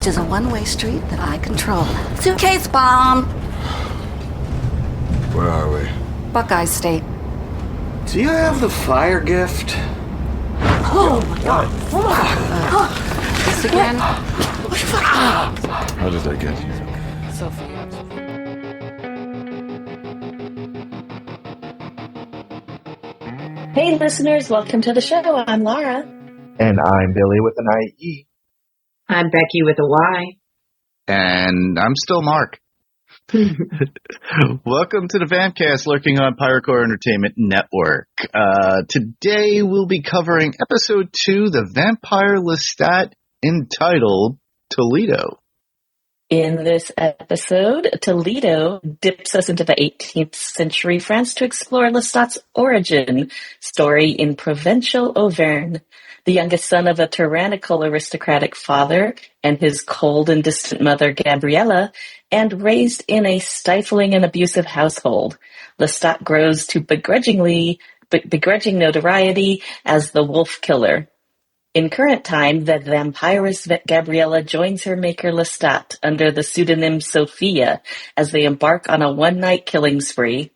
is a one-way street that I control. Suitcase bomb! Where are we? Buckeye State. Do you have the fire gift? Oh my God! This again? How did I get here? Sophie. Hey listeners, welcome to the show. I'm Lara. And I'm Billy with an IE. I'm Becky with a Y. And I'm still Mark. Welcome to the Vampcast, lurking on Pyrocore Entertainment Network. Today we'll be covering episode 2, the Vampire Lestat, entitled Toledo. In this episode, Toledo dips us into the 18th century France to explore Lestat's origin story in provincial Auvergne. The youngest son of a tyrannical aristocratic father and his cold and distant mother, Gabriella, and raised in a stifling and abusive household, Lestat grows to begrudging notoriety as the wolf killer. In current time, the vampiress Gabriella joins her maker Lestat under the pseudonym Sophia as they embark on a one-night killing spree.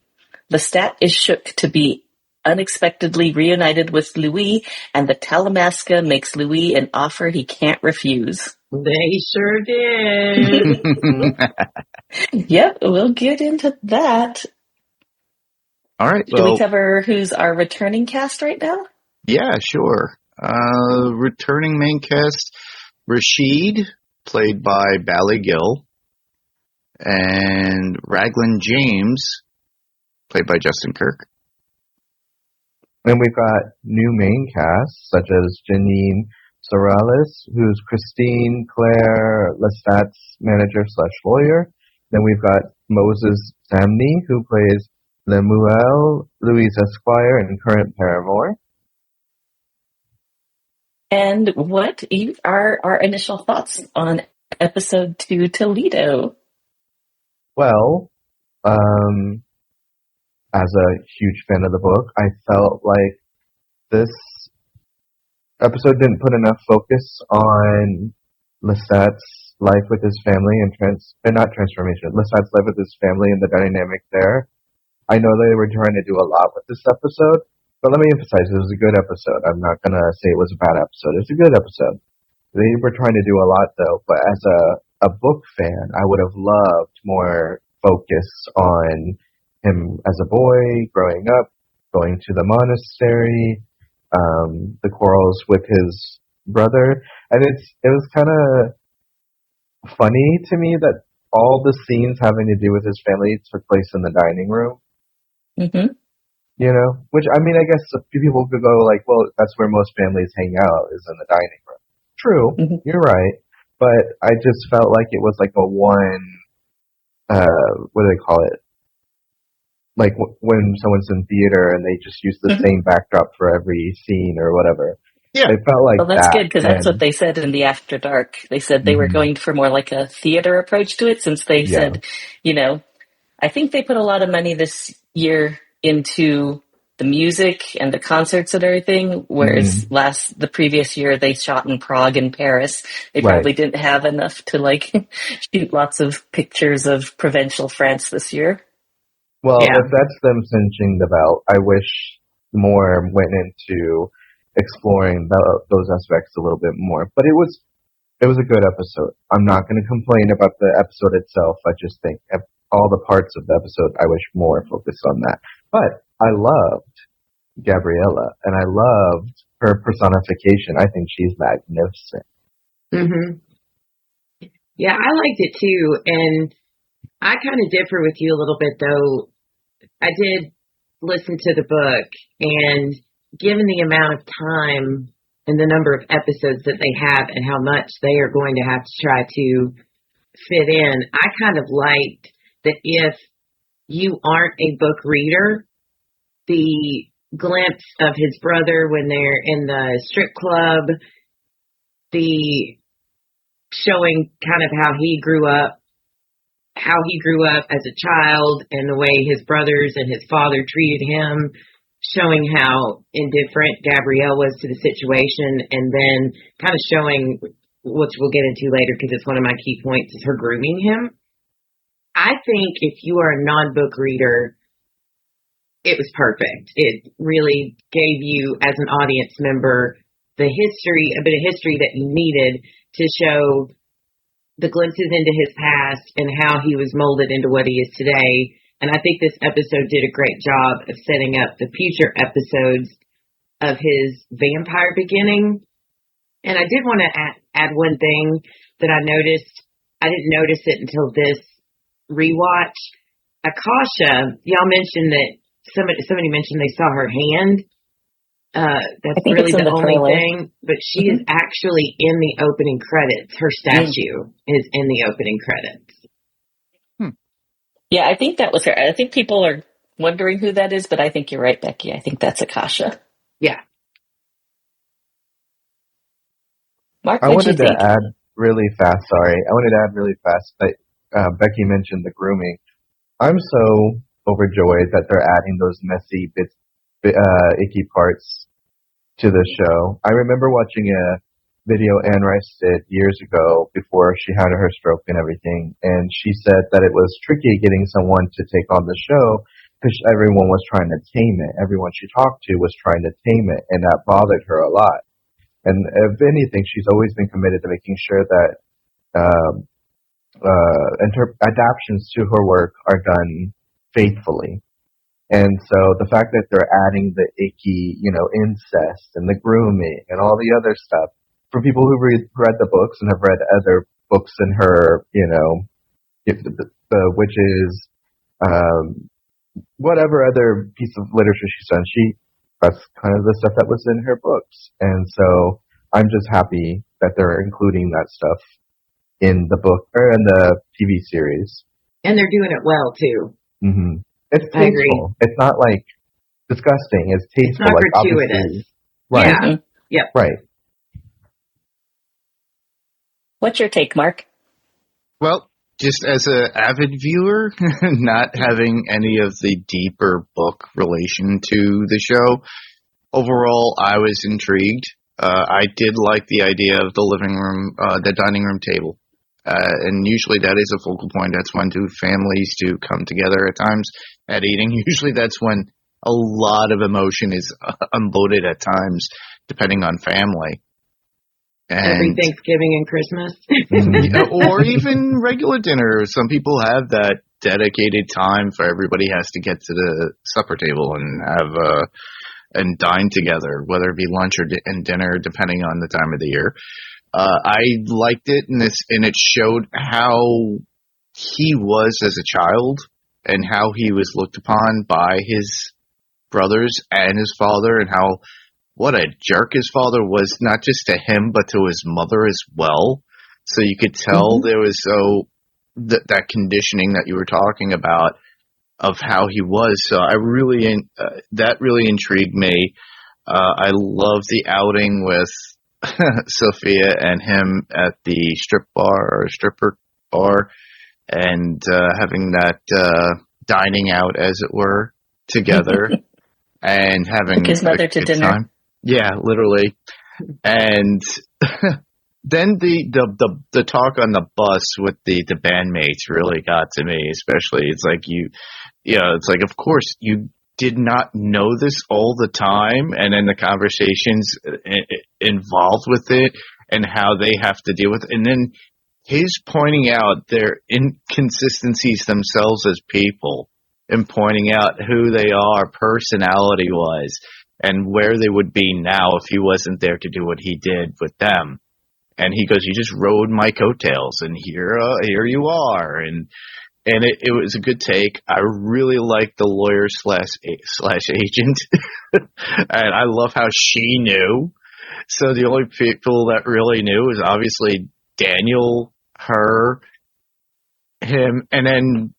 Lestat is shook to be unexpectedly reunited with Louis, and the Talamasca makes Louis an offer he can't refuse. They sure did. Yep, we'll get into that. All right. Should we cover who's our returning cast right now? Yeah, sure. Returning main cast, Rashid, played by Bally Gill, and Raglan James, played by Justin Kirk. And we've got new main cast, such as Janine Sorales, who's Christine Claire Lestat's manager/lawyer. Then we've got Moses Samney, who plays Lemuel, Louise Esquire, and current paramour. And what are our initial thoughts on episode 2, Toledo? Well, as a huge fan of the book, I felt like this episode didn't put enough focus on Lestat's life with his family and Lestat's life with his family and the dynamic there. I know they were trying to do a lot with this episode, but let me emphasize, it was a good episode. I'm not going to say it was a bad episode. It's a good episode. They were trying to do a lot, though, but as a book fan, I would have loved more focus on him as a boy, growing up, going to the monastery, the quarrels with his brother. And it was kind of funny to me that all the scenes having to do with his family took place in the dining room. Mm-hmm. You know, which, I mean, I guess a few people could go like, well, that's where most families hang out, is in the dining room. True, You're right. But I just felt like it was like a one, what do they call it? Like when someone's in theater and they just use the same backdrop for every scene or whatever. Yeah. It felt like well, that's that. good, because that's what they said in the After Dark. They said they were going for more like a theater approach to it, since they said, you know, I think they put a lot of money this year into the music and the concerts and everything, whereas the previous year they shot in Prague and Paris. They probably didn't have enough to shoot lots of pictures of provincial France this year. Well, if that's them cinching the belt, I wish more went into exploring those aspects a little bit more. But it was a good episode. I'm not going to complain about the episode itself. I just think all the parts of the episode, I wish more focused on that. But I loved Gabriella, and I loved her personification. I think she's magnificent. Mm-hmm. Yeah, I liked it too, and I kind of differ with you a little bit, though. I did listen to the book, and given the amount of time and the number of episodes that they have and how much they are going to have to try to fit in, I kind of liked that if you aren't a book reader, the glimpse of his brother when they're in the strip club, the showing kind of how he grew up as a child and the way his brothers and his father treated him, showing how indifferent Gabrielle was to the situation, and then kind of showing which we'll get into later because it's one of my key points, is her grooming him. I think if you are a non-book reader, it was perfect. It really gave you, as an audience member, a bit of history that you needed to show the glimpses into his past and how he was molded into what he is today. And I think this episode did a great job of setting up the future episodes of his vampire beginning. And I did want to add one thing that I noticed. I didn't notice it until this rewatch. Akasha, y'all mentioned that somebody mentioned they saw her hand. That's really the only thing, but she is actually in the opening credits. Her statue is in the opening credits. Yeah, I think that was her. I think people are wondering who that is, but I think you're right, Becky. I think that's Akasha. Yeah. Mark, I wanted to add really fast. That Becky mentioned the grooming. I'm so overjoyed that they're adding those messy bits, icky parts to the show. I remember watching a video Anne Rice did years ago before she had her stroke and everything, and she said that it was tricky getting someone to take on the show because everyone was trying to tame it. Everyone she talked to was trying to tame it, and that bothered her a lot. And if anything, she's always been committed to making sure that adaptations to her work are done faithfully. And so the fact that they're adding the icky, incest and the grooming and all the other stuff, for people who read the books and have read other books in her, the witches, whatever other piece of literature she's done, that's kind of the stuff that was in her books. And so I'm just happy that they're including that stuff in the book or in the TV series. And they're doing it well too. Mm-hmm. It's tasteful. It's not like disgusting. It's tasteful. It's not like gratuitous. Right. Yeah. Yep. Right. What's your take, Mark? Well, just as an avid viewer, not having any of the deeper book relation to the show, overall, I was intrigued. I did like the idea of the living room, the dining room table. And usually that is a focal point. That's when two families do come together at times at eating. Usually that's when a lot of emotion is unloaded at times, depending on family. Every Thanksgiving and Christmas. Or even regular dinner. Some people have that dedicated time for everybody has to get to the supper table and have and dine together, whether it be lunch and dinner, depending on the time of the year. I liked it, and it showed how he was as a child and how he was looked upon by his brothers and his father, and how what a jerk his father was, not just to him, but to his mother as well. So you could tell there was that conditioning that you were talking about of how he was. So I really, that really intrigued me. I love the outing with Sophia and him at the stripper bar, and having that dining out, as it were, together, and having took his mother to dinner. Time. Yeah, literally. And then the talk on the bus with the bandmates really got to me, especially. It's like it's like, of course you did not know this all the time, and then the conversations involved with it and how they have to deal with it. And then his pointing out their inconsistencies themselves as people and pointing out who they are personality-wise and where they would be now if he wasn't there to do what he did with them. And he goes, you just rode my coattails, and here you are. And it was a good take. I really like the lawyer slash agent. And I love how she knew. So the only people that really knew is obviously Daniel, her, him, and then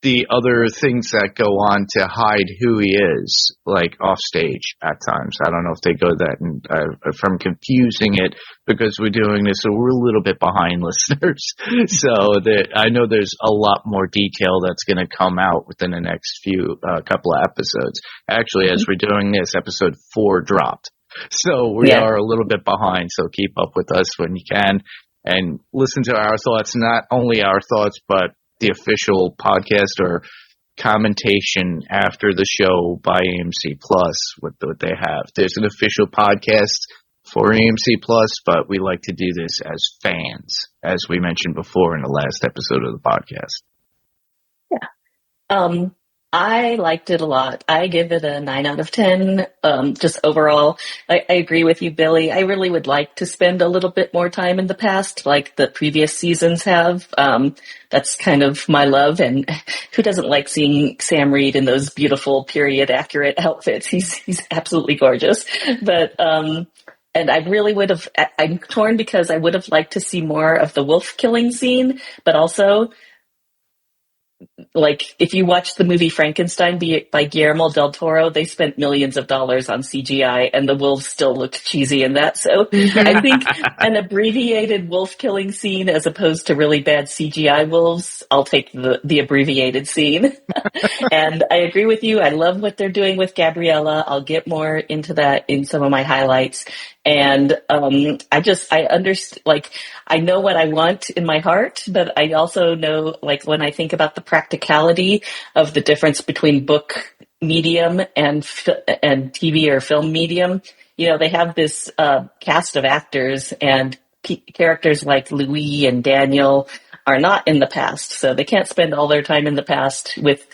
the other things that go on to hide who he is, like off stage at times. I don't know if they go that, and if I'm confusing it because we're doing this, so we're a little bit behind, listeners. So that I know there's a lot more detail that's going to come out within the next couple of episodes. Actually, as we're doing this, episode 4 dropped. So we are a little bit behind. So keep up with us when you can and listen to our thoughts, not only our thoughts, but the official podcast or commentation after the show by AMC Plus, what they have. There's an official podcast for AMC Plus, but we like to do this as fans, as we mentioned before in the last episode of the podcast. Yeah. I liked it a lot. I give it a 9 out of 10. Just overall, I agree with you, Billy. I really would like to spend a little bit more time in the past, like the previous seasons have. That's kind of my love. And who doesn't like seeing Sam Reed in those beautiful period accurate outfits? He's absolutely gorgeous. But, and I really would have, I'm torn because I would have liked to see more of the wolf killing scene, but also, like, if you watch the movie Frankenstein by Guillermo del Toro, they spent millions of dollars on CGI, and the wolves still looked cheesy in that. So I think an abbreviated wolf killing scene as opposed to really bad CGI wolves, I'll take the abbreviated scene. And I agree with you. I love what they're doing with Gabriella. I'll get more into that in some of my highlights. And I understand, like, I know what I want in my heart, but I also know, like, when I think about the practicality of the difference between book medium and TV or film medium, you know, they have this cast of actors, and characters like Louis and Daniel are not in the past, so they can't spend all their time in the past with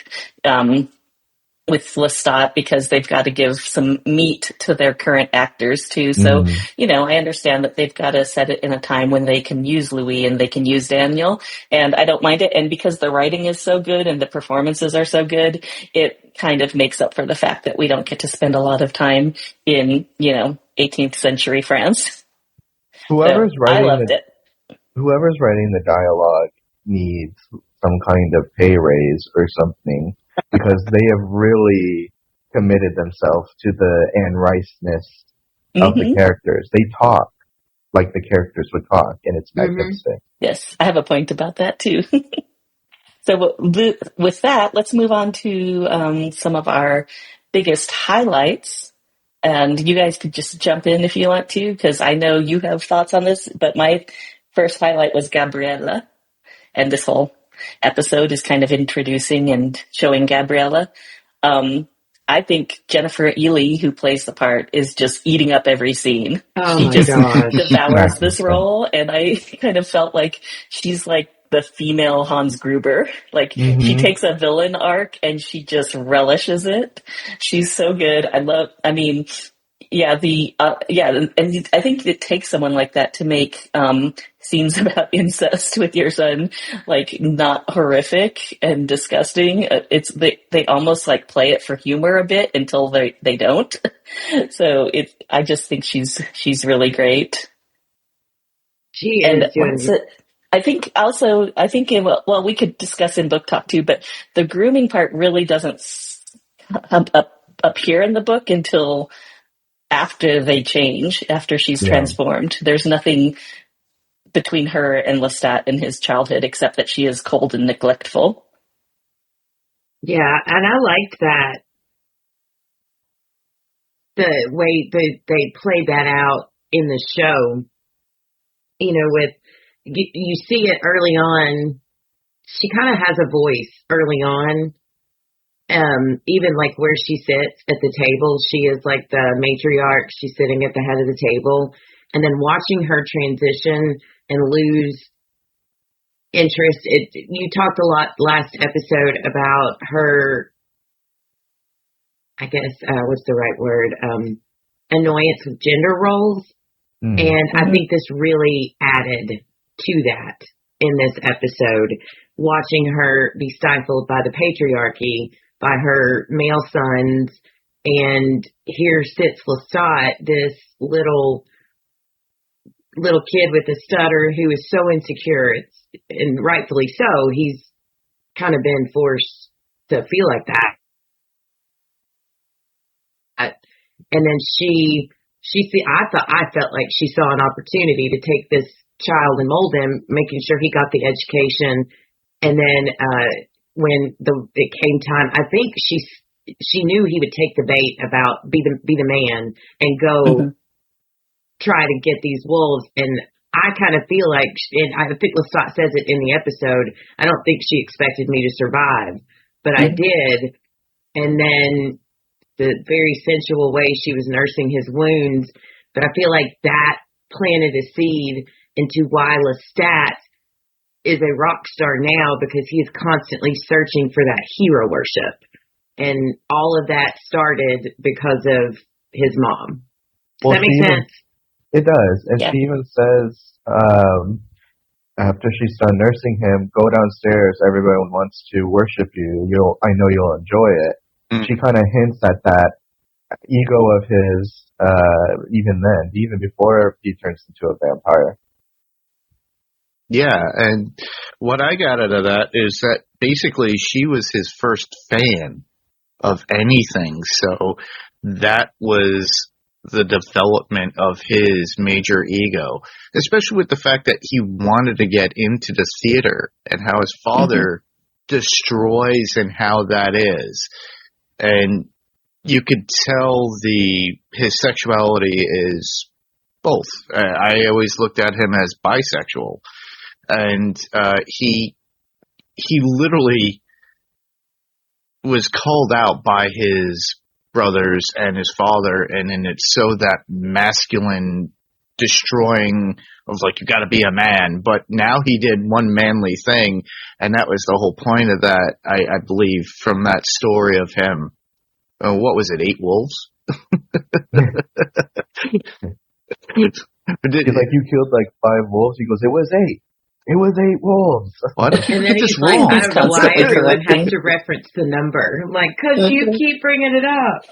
Lestat because they've got to give some meat to their current actors too. So, you know, I understand that they've got to set it in a time when they can use Louis and they can use Daniel, and I don't mind it. And because the writing is so good and the performances are so good, it kind of makes up for the fact that we don't get to spend a lot of time in, you know, 18th century France. Whoever's I loved it. Whoever's writing the dialogue needs some kind of pay raise or something, because they have really committed themselves to the Anne Rice-ness of the characters. They talk like the characters would talk, and it's magnificent. Yes, I have a point about that too. So with that, let's move on to some of our biggest highlights. And you guys could just jump in if you want to, because I know you have thoughts on this, but my first highlight was Gabriella. And this whole episode is kind of introducing and showing Gabriella. I think Jennifer Ely, who plays the part, is just eating up every scene. She just devours this role, and I kind of felt like she's like the female Hans Gruber. Like, she takes a villain arc and she just relishes it. She's so good. And I think it takes someone like that to make scenes about incest with your son, like, not horrific and disgusting. They almost like play it for humor a bit until they don't. So I just think she's really great. She is. I think we could discuss in book talk too, but the grooming part really doesn't appear in the book until after they change, after she's transformed. There's nothing between her and Lestat in his childhood except that she is cold and neglectful. Yeah, and I liked that. The way they played that out in the show, you know, with you see it early on. She kind of has a voice early on. Even like where she sits at the table, she is like the matriarch. She's sitting at the head of the table, and then watching her transition and lose interest. You talked a lot last episode about her, I guess, what's the right word? Annoyance with gender roles. And I think this really added to that in this episode, watching her be stifled by the patriarchy, by her male sons, and here sits Lestat, this little kid with a stutter who is so insecure, and rightfully so. He's kind of been forced to feel like that. And then I felt like she saw an opportunity to take this child and mold him, making sure he got the education. And then when it came time, I think she knew he would take the bait about be the man and go try to get these wolves. And I kind of feel like, and I think Lestat says it in the episode, I don't think she expected me to survive, but I did. And then the very sensual way she was nursing his wounds, but I feel like that planted a seed into why Lestat is a rock star now, because he is constantly searching for that hero worship. And all of that started because of his mom. Does that make sense? It does. And she even says, after she's done nursing him, go downstairs, everyone wants to worship you. I know you'll enjoy it. She kind of hints at that ego of his, even before he turns into a vampire. Yeah, and what I got out of that is that basically she was his first fan of anything, so that was the development of his major ego, especially with the fact that he wanted to get into the theater and how his father destroys and how that is. And you could tell his sexuality is both. I always looked at him as bisexual. And he literally was called out by his brothers and his father, and then it's so that masculine destroying of like, you got to be a man. But now he did one manly thing, and that was the whole point of that, I believe, from that story of him. What was it, 8 wolves? He's like, you killed like 5 wolves. He goes, it was 8. It was 8 wolves. What? And then he's like, I don't know why everyone has to reference the number. I'm like, because you keep bringing it up.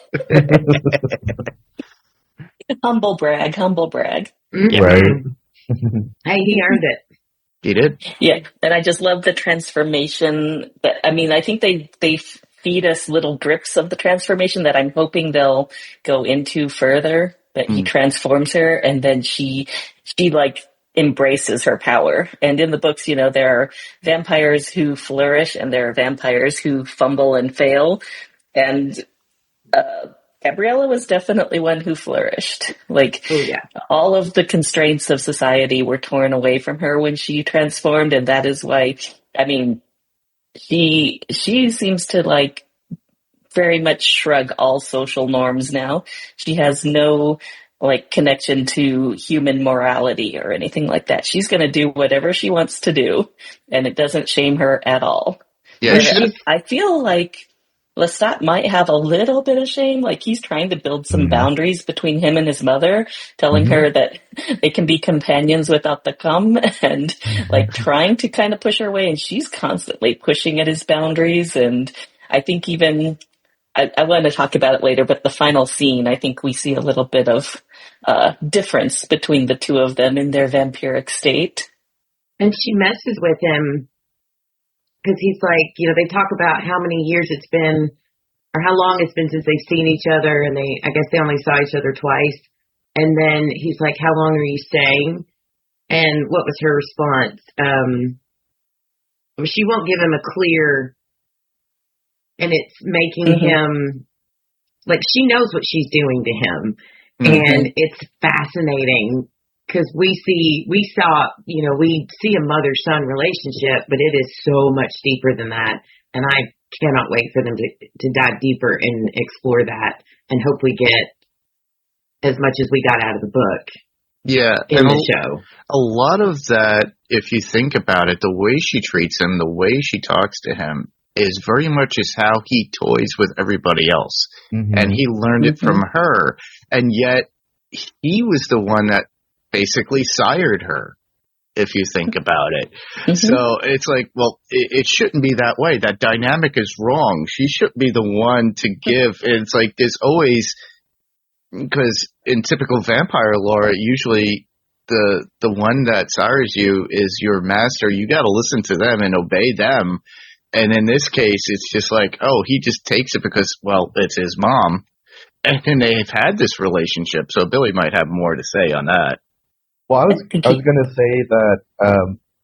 Humble brag. Right. Hey, he earned it. He did. Yeah, and I just love the transformation. But I mean, I think they feed us little drips of the transformation that I'm hoping they'll go into further. That he transforms her, and then she like embraces her power. And in the books, there are vampires who flourish and there are vampires who fumble and fail. And Gabriella was definitely one who flourished. All of the constraints of society were torn away from her when she transformed. And that is why, I mean, she seems to very much shrug all social norms now. She has no connection to human morality or anything like that. She's going to do whatever she wants to do, and it doesn't shame her at all. Yeah, I feel like Lestat might have a little bit of shame. He's trying to build some boundaries between him and his mother, telling her that they can be companions without the cum, and trying to kind of push her away. And she's constantly pushing at his boundaries. And I think even I want to talk about it later, but the final scene, I think we see a little bit of difference between the two of them in their vampiric state. And she messes with him because he's like, they talk about how many years it's been or how long it's been since they've seen each other. And I guess they only saw each other twice. And then he's like, how long are you staying? And what was her response? She won't give him a clear, and it's making him, she knows what she's doing to him. And it's fascinating because we see a mother-son relationship, but it is so much deeper than that. And I cannot wait for them to dive deeper and explore that, and hope we get as much as we got out of the book. Yeah, in the show. A lot of that, if you think about it, the way she treats him, the way she talks to him, is very much as how he toys with everybody else. And he learned it from her. And yet, he was the one that basically sired her, if you think about it. So it's like, well, it shouldn't be that way. That dynamic is wrong. She shouldn't be the one to give. And it's like, there's always, because in typical vampire lore, usually the one that sires you is your master. You got to listen to them and obey them. And in this case, it's just like, oh, he just takes it because, well, it's his mom. And then they've had this relationship. So Billy might have more to say on that. Well, I was going to say that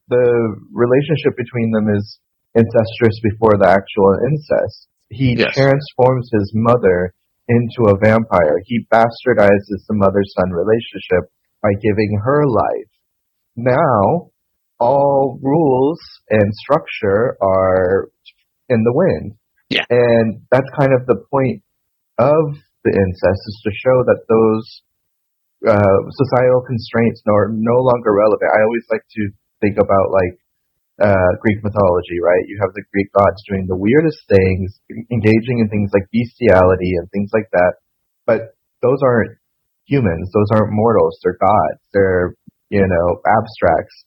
the relationship between them is incestuous before the actual incest. He Yes. transforms his mother into a vampire. He bastardizes the mother-son relationship by giving her life. Now, all rules and structure are in the wind. Yeah. And that's kind of the point of the incest, is to show that those societal constraints are no longer relevant. I always like to think about Greek mythology, right? You have the Greek gods doing the weirdest things, engaging in things like bestiality and things like that. But those aren't humans. Those aren't mortals. They're gods. They're, abstracts.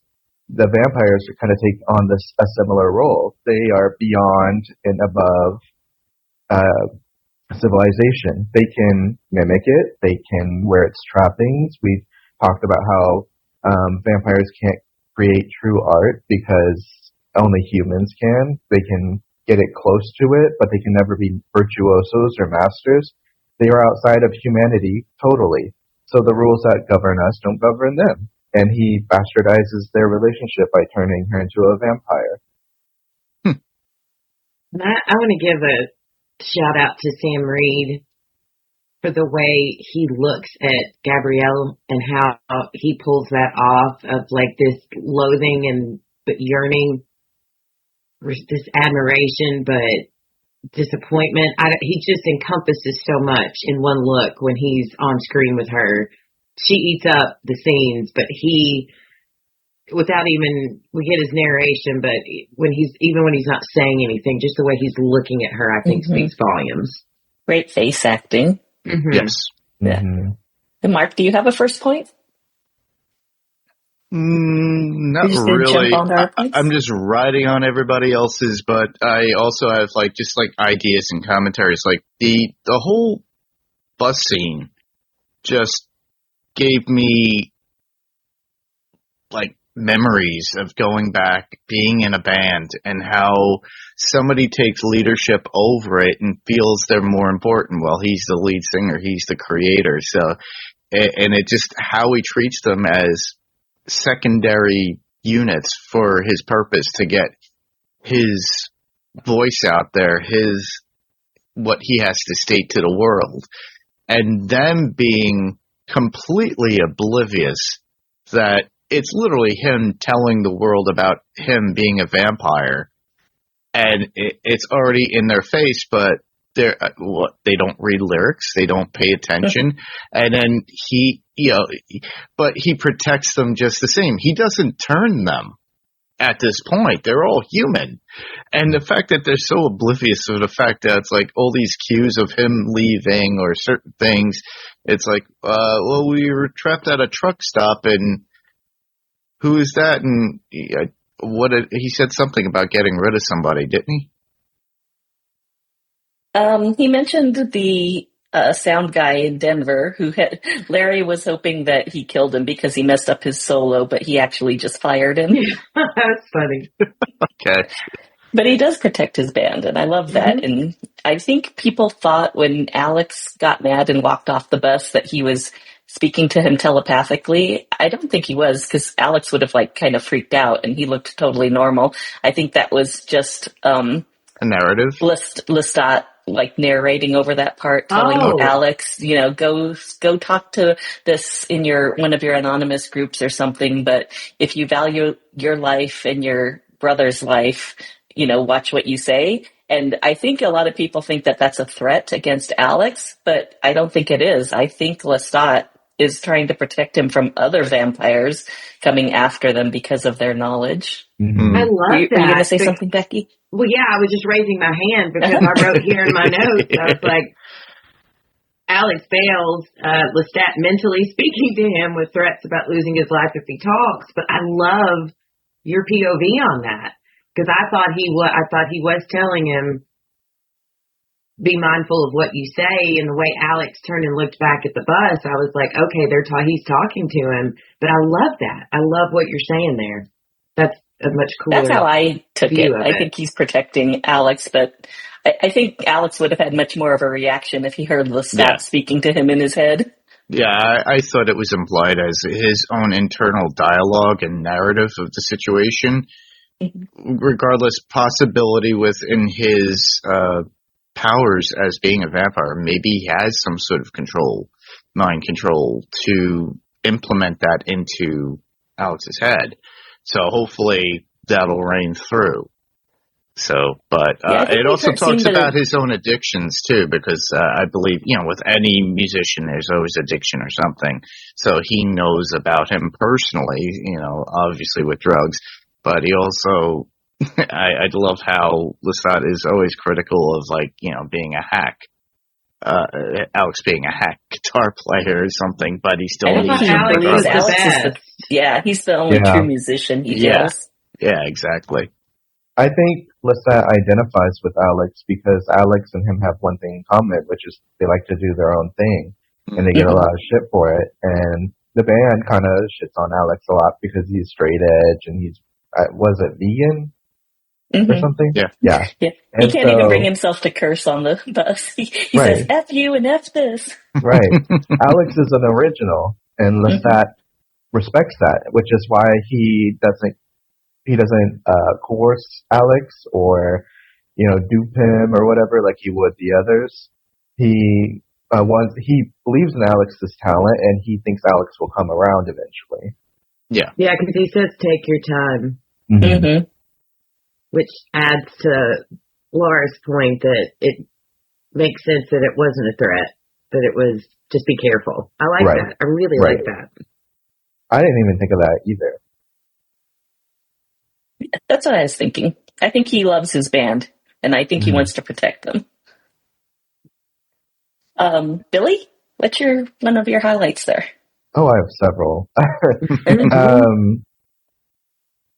The vampires kind of take on a similar role. They are beyond and above civilization. They can mimic it. They can wear its trappings. We've talked about how vampires can't create true art because only humans can. They can get it close to it, but they can never be virtuosos or masters. They are outside of humanity totally. So the rules that govern us don't govern them. And he bastardizes their relationship by turning her into a vampire. And I want to give a shout out to Sam Reed for the way he looks at Gabrielle and how he pulls that off of this loathing and but yearning, this admiration, but disappointment. He just encompasses so much in one look when he's on screen with her. She eats up the scenes, but he, without even, we get his narration, but when he's not saying anything, just the way he's looking at her, I think speaks volumes. Great face acting. Mm-hmm. Yes. Yeah. Mm-hmm. And Mark, do you have a first point? Not You just didn't really. jump on our points? I'm just riding on everybody else's, but I also have ideas and commentaries. Like the whole bus scene just gave me memories of going back, being in a band, and how somebody takes leadership over it and feels they're more important. Well, he's the lead singer, he's the creator. So, and it just how he treats them as secondary units for his purpose to get his voice out there, what he has to state to the world, and them being completely oblivious that it's literally him telling the world about him being a vampire, and it's already in their face, but they don't read lyrics, they don't pay attention, and then but he protects them just the same. He doesn't turn them at this point. They're all human. And the fact that they're so oblivious of the fact that it's all these cues of him leaving or certain things, it's well, we were trapped at a truck stop and who is that? And he said something about getting rid of somebody, didn't he? He mentioned the sound guy in Denver Larry was hoping that he killed him because he messed up his solo, but he actually just fired him. That's funny. Okay. But he does protect his band, and I love that. Mm-hmm. And I think people thought when Alex got mad and walked off the bus that he was speaking to him telepathically. I don't think he was, because Alex would have kind of freaked out, and he looked totally normal. I think that was just a narrative. Lestat narrating over that part, telling Alex, go talk to this in one of your anonymous groups or something. But if you value your life and your brother's life, watch what you say. And I think a lot of people think that that's a threat against Alex, but I don't think it is. I think Lestat is trying to protect him from other vampires coming after them because of their knowledge. Mm-hmm. I love that. Were you going to say something, Becky? Well, yeah, I was just raising my hand because I wrote here in my notes. I was like, Alex fails Lestat mentally speaking to him with threats about losing his life if he talks. But I love your POV on that, because I thought he was telling him, be mindful of what you say. And the way Alex turned and looked back at the bus, I was like, okay, he's talking to him. But I love that. I love what you're saying there. That's a much cooler. That's how I took it. I think he's protecting Alex, but I think Alex would have had much more of a reaction if he heard Lestat speaking to him in his head. Yeah, I thought it was implied as his own internal dialogue and narrative of the situation. Mm-hmm. Regardless, possibility within his powers as being a vampire. Maybe he has some sort of mind control to implement that into Alex's head. So hopefully that'll reign through. So, but it also talks about his own addictions too, because I believe, with any musician, there's always addiction or something. So he knows about him personally, obviously with drugs, but he also, I love how Lestat is always critical of being a hack. Alex being a hack guitar player or something, but he still needs him regardless. He's the only true musician he feels. Yeah, exactly. I think Lestat identifies with Alex because Alex and him have one thing in common, which is they like to do their own thing, and they get a lot of shit for it. And the band kind of shits on Alex a lot because he's straight edge and he's, was it vegan or something? Yeah. He can't even bring himself to curse on the bus. He says, F you and F this. Right. Alex is an original, and Lestat respects that, which is why he doesn't coerce Alex or, dupe him or whatever like he would the others. He believes in Alex's talent, and he thinks Alex will come around eventually. Yeah. Yeah, because he says, take your time. Mm-hmm. Which adds to Lara's point that it makes sense that it wasn't a threat, that it was just be careful. I like that. I really like that. I didn't even think of that either. That's what I was thinking. I think he loves his band, and I think he wants to protect them. Billy, what's one of your highlights there? Oh, I have several.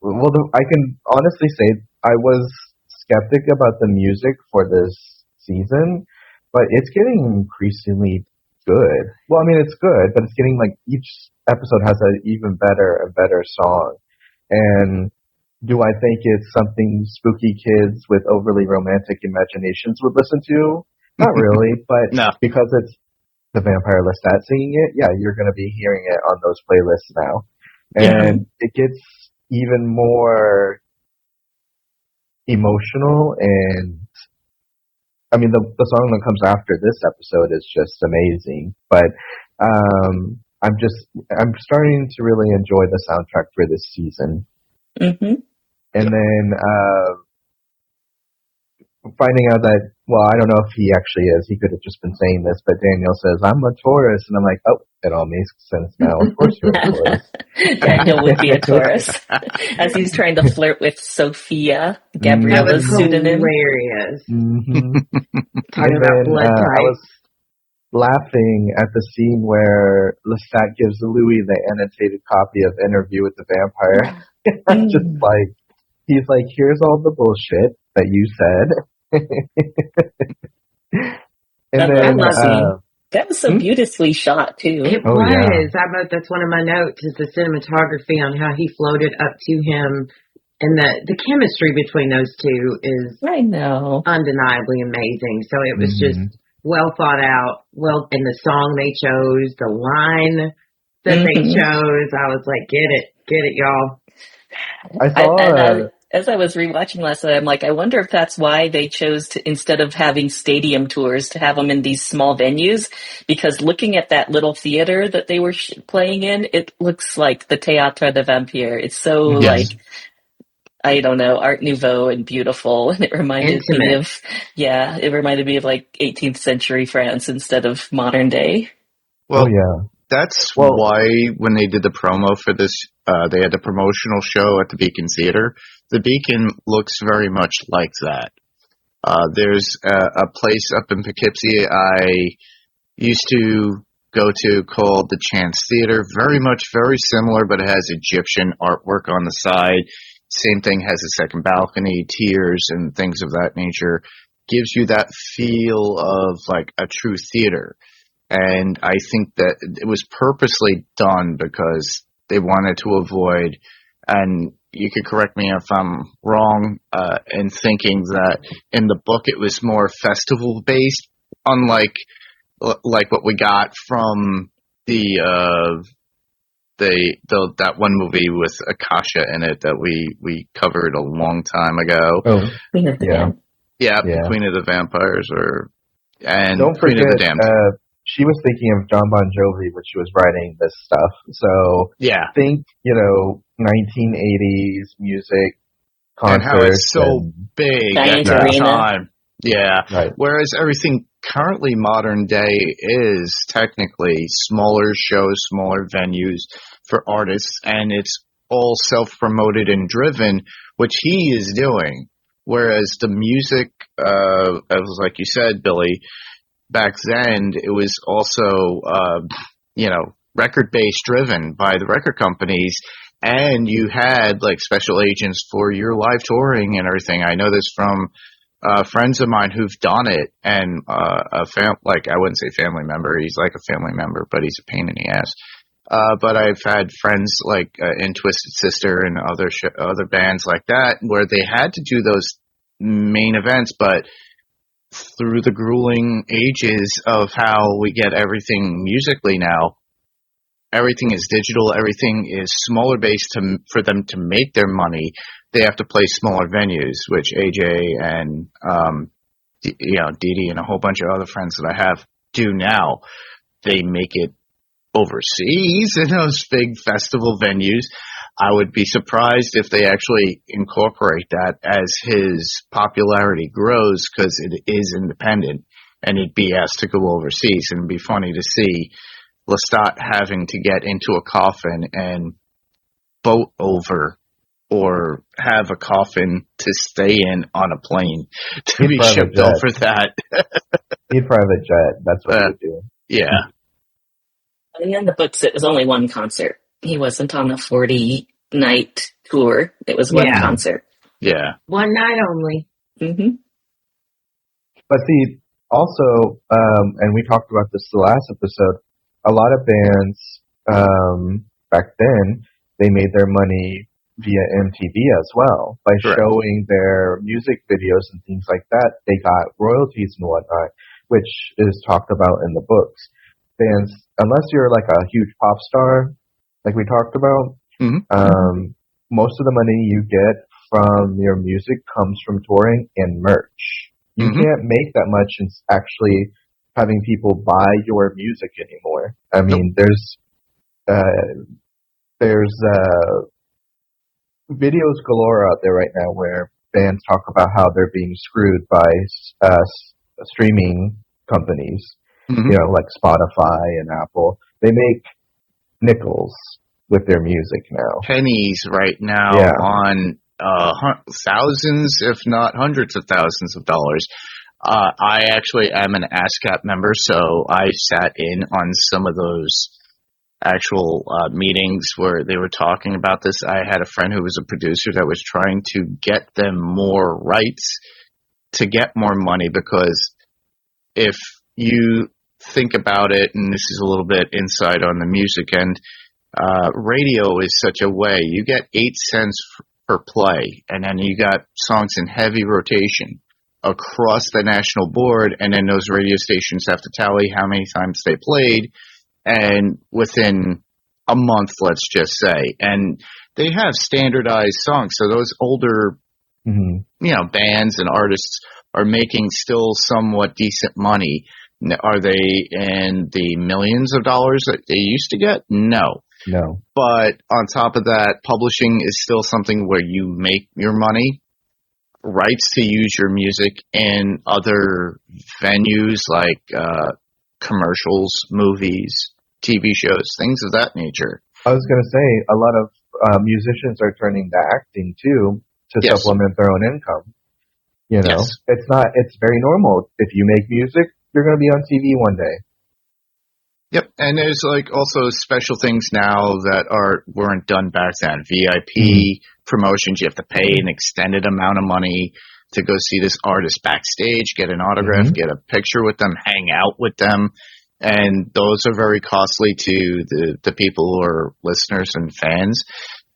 Well, I can honestly say I was skeptic about the music for this season, but it's getting increasingly good. Well, I mean, it's good, but it's getting each episode has an even better and better song. And do I think it's something spooky kids with overly romantic imaginations would listen to? Not really, but no. Because it's the Vampire Lestat singing it, you're going to be hearing it on those playlists now. And it gets even more emotional, and I mean, the song that comes after this episode is just amazing. But I'm starting to really enjoy the soundtrack for this season. Mm-hmm. And then finding out that, well, I don't know if he actually is. He could have just been saying this, but Daniel says, I'm a Taurus. And I'm like, oh, it all makes sense now. Of course you're a Taurus. Daniel would be a Taurus. As he's trying to flirt with Sophia, Gabriella's pseudonym. Hilarious. Talking about blood type. I was laughing at the scene where Lestat gives Louis the annotated copy of Interview with the Vampire. I'm just he's like, here's all the bullshit that you said. That was so beautifully shot too. It was. That's one of my notes is the cinematography on how he floated up to him, and the chemistry between those two is undeniably amazing. So it was just well thought out. And the song they chose, the line that they chose, I was like, get it, y'all. I saw. As I was rewatching last night, I'm like, I wonder if that's why they chose to, instead of having stadium tours, to have them in these small venues. Because looking at that little theater that they were playing in, it looks like the Théâtre de Vampire. It's so I don't know, Art Nouveau and beautiful, and it reminded me of 18th century France instead of modern day. Well, that's why when they did the promo for this, they had a promotional show at the Beacon Theater. The Beacon looks very much like that. There's a place up in Poughkeepsie I used to go to called the Chance Theater. Very similar, but it has Egyptian artwork on the side. Same thing, has a second balcony, tiers, and things of that nature. Gives you that feel of a true theater. And I think that it was purposely done because they wanted to avoid, and you could correct me if I'm wrong, in thinking that in the book it was more festival based, unlike what we got from that one movie with Akasha in it that we covered a long time ago. Oh, yeah. Yeah, Yeah. Queen of the Vampires and Don't Queen forget, of the Damned. she was thinking of John Bon Jovi when she was writing this stuff. So Yeah. think, 1980s music, And concerts. how it's so big at Giant that arena. time. Yeah. Right. Whereas everything currently modern day is technically smaller shows, smaller venues for artists, and it's all self-promoted and driven, which he is doing. Whereas the music, it was like you said, Billy, back then it was also, record-based driven by the record companies. And you had like special agents for your live touring and everything. I know this from friends of mine who've done it, and I wouldn't say family member. He's like a family member, but he's a pain in the ass. But I've had friends like in Twisted Sister and other bands like that where they had to do those main events, but through the grueling ages of how we get everything musically now, everything is digital. Everything is smaller based for them to make their money. They have to play smaller venues, which AJ and Dee Dee and a whole bunch of other friends that I have do now. They make it overseas in those big festival venues. I would be surprised if they actually incorporate that as his popularity grows, because it is independent and it'd be asked to go overseas. And it'd be funny to see Lestat having to get into a coffin and boat over or have a coffin to stay in on a plane to be shipped jet. over that. He'd private jet. That's what he'd do. Yeah. And in the books, it was only one concert. He wasn't on a 40-night tour. It was one Yeah. concert. Yeah. One night only. Mm-hmm. But see, also, and we talked about this the last episode, a lot of bands back then, they made their money via MTV as well. By Correct. showing their music videos and things like that, they got royalties and whatnot, which is talked about in the books. Bands, unless you're like a huge pop star, like we talked about, most of the money you get from your music comes from touring and merch. You can't make that much in actually having people buy your music anymore. I mean, there's videos galore out there right now where bands talk about how they're being screwed by streaming companies, like Spotify and Apple. They make nickels with their music now. Pennies right now on thousands, if not hundreds of thousands of dollars. I actually am an ASCAP member, so I sat in on some of those actual meetings where they were talking about this. I had a friend who was a producer that was trying to get them more rights to get more money, because if you think about it, and this is a little bit inside on the music end, radio is such a way. You get 8 cents per play, and then you got songs in heavy rotation across the national board, and then those radio stations have to tally how many times they played, and within a month, let's just say, and they have standardized songs, so those older bands and artists are making still somewhat decent money. Are they in the millions of dollars that they used to get? No. But on top of that, publishing is still something where you make your money. Rights to use your music in other venues like commercials, movies, TV shows, things of that nature. I was going to say, a lot of musicians are turning to acting too to supplement their own income. It's very normal. If you make music, you're going to be on TV one day. Yep, and there's like also special things now that weren't done back then. VIP promotions, you have to pay an extended amount of money to go see this artist backstage, get an autograph, get a picture with them, hang out with them, and those are very costly to the people who are listeners and fans,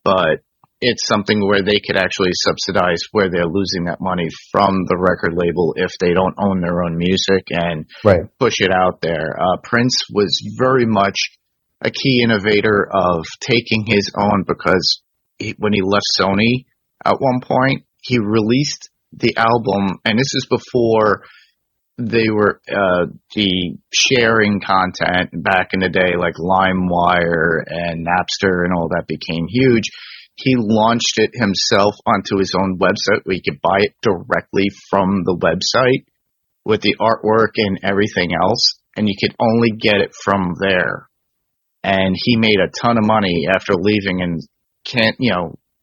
but it's something where they could actually subsidize where they're losing that money from the record label if they don't own their own music and push it out there. Prince was very much a key innovator of taking his own, because when he left Sony at one point, he released the album, and this is before they were the sharing content back in the day, like LimeWire and Napster and all that became huge. He launched it himself onto his own website where you could buy it directly from the website with the artwork and everything else, and you could only get it from there. And he made a ton of money after leaving and